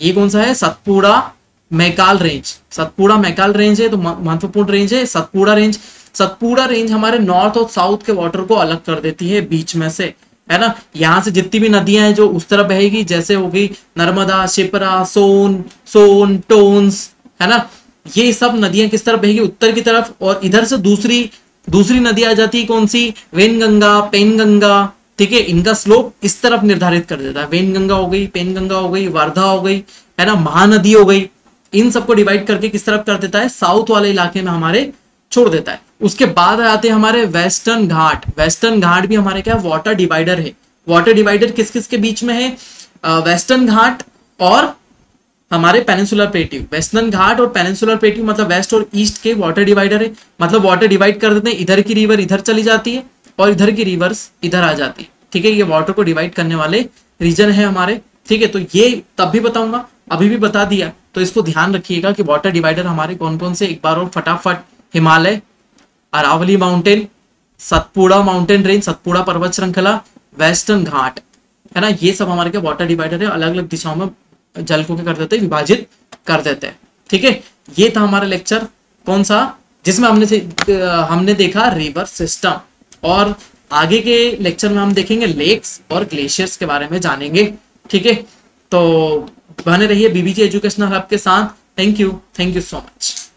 ये कौन सा है, सतपुड़ा मैकाल रेंज, सतपुड़ा मैकाल रेंज है, तो महत्वपूर्ण रेंज है सतपुड़ा रेंज। सतपुड़ा रेंज हमारे नॉर्थ और साउथ के वाटर को अलग कर देती है बीच में से, है ना। यहाँ से जितनी भी नदियां हैं जो उस तरफ बहेगी, जैसे हो गई नर्मदा, शिप्रा, सोन, टोन्स, है ना, ये सब नदियां किस तरफ बहेगी, उत्तर की तरफ, और इधर से दूसरी नदी आ जाती है कौन सी, वेनगंगा, पेनगंगा, ठीक है, इनका स्लोप इस तरफ निर्धारित कर देता है, वेनगंगा हो गई, पेनगंगा हो गई, वर्धा हो गई, है ना, महानदी हो गई, इन सबको डिवाइड करके किस तरफ कर देता है, साउथ वाले इलाके में हमारे छोड़ देता है। उसके बाद आते हैं हमारे वेस्टर्न घाट, वेस्टर्न घाट भी हमारे क्या वाटर डिवाइडर है। वाटर डिवाइडर किस किस के बीच में है, वेस्टर्न घाट और हमारे पेनिनसुलर प्लेट्यू, वेस्टर्न घाट और पेनिनसुलर प्लेट्यू मतलब वेस्ट और ईस्ट के वाटर डिवाइडर है, मतलब वाटर डिवाइड कर देते हैं, इधर की रिवर इधर चली जाती है और इधर की रिवर्स इधर आ जाती है, ठीक है, ये वाटर को डिवाइड करने वाले रीजन है हमारे, ठीक है। तो ये तब भी बताऊंगा, अभी भी बता दिया, तो इसको ध्यान रखिएगा कि वाटर डिवाइडर हमारे कौन कौन से, एक बार और फटाफट, Himalaya, Aravalli mountain, Satpura mountain range, Satpura पर्वत श्रृंखला, वेस्टर्न घाट, है ना, ये सब हमारे क्या वाटर डिवाइडर है, अलग अलग दिशाओं में जल को क्या कर देते हैं, विभाजित कर देते हैं, ठीक है। ये था हमारा लेक्चर कौन सा, जिसमें हमने देखा रिवर सिस्टम, और आगे के लेक्चर में हम देखेंगे लेक्स और ग्लेशियर्स के बारे में जानेंगे, ठीक है। तो बने रहिए बीबीजी एजुकेशनल हब के साथ। Thank you so much.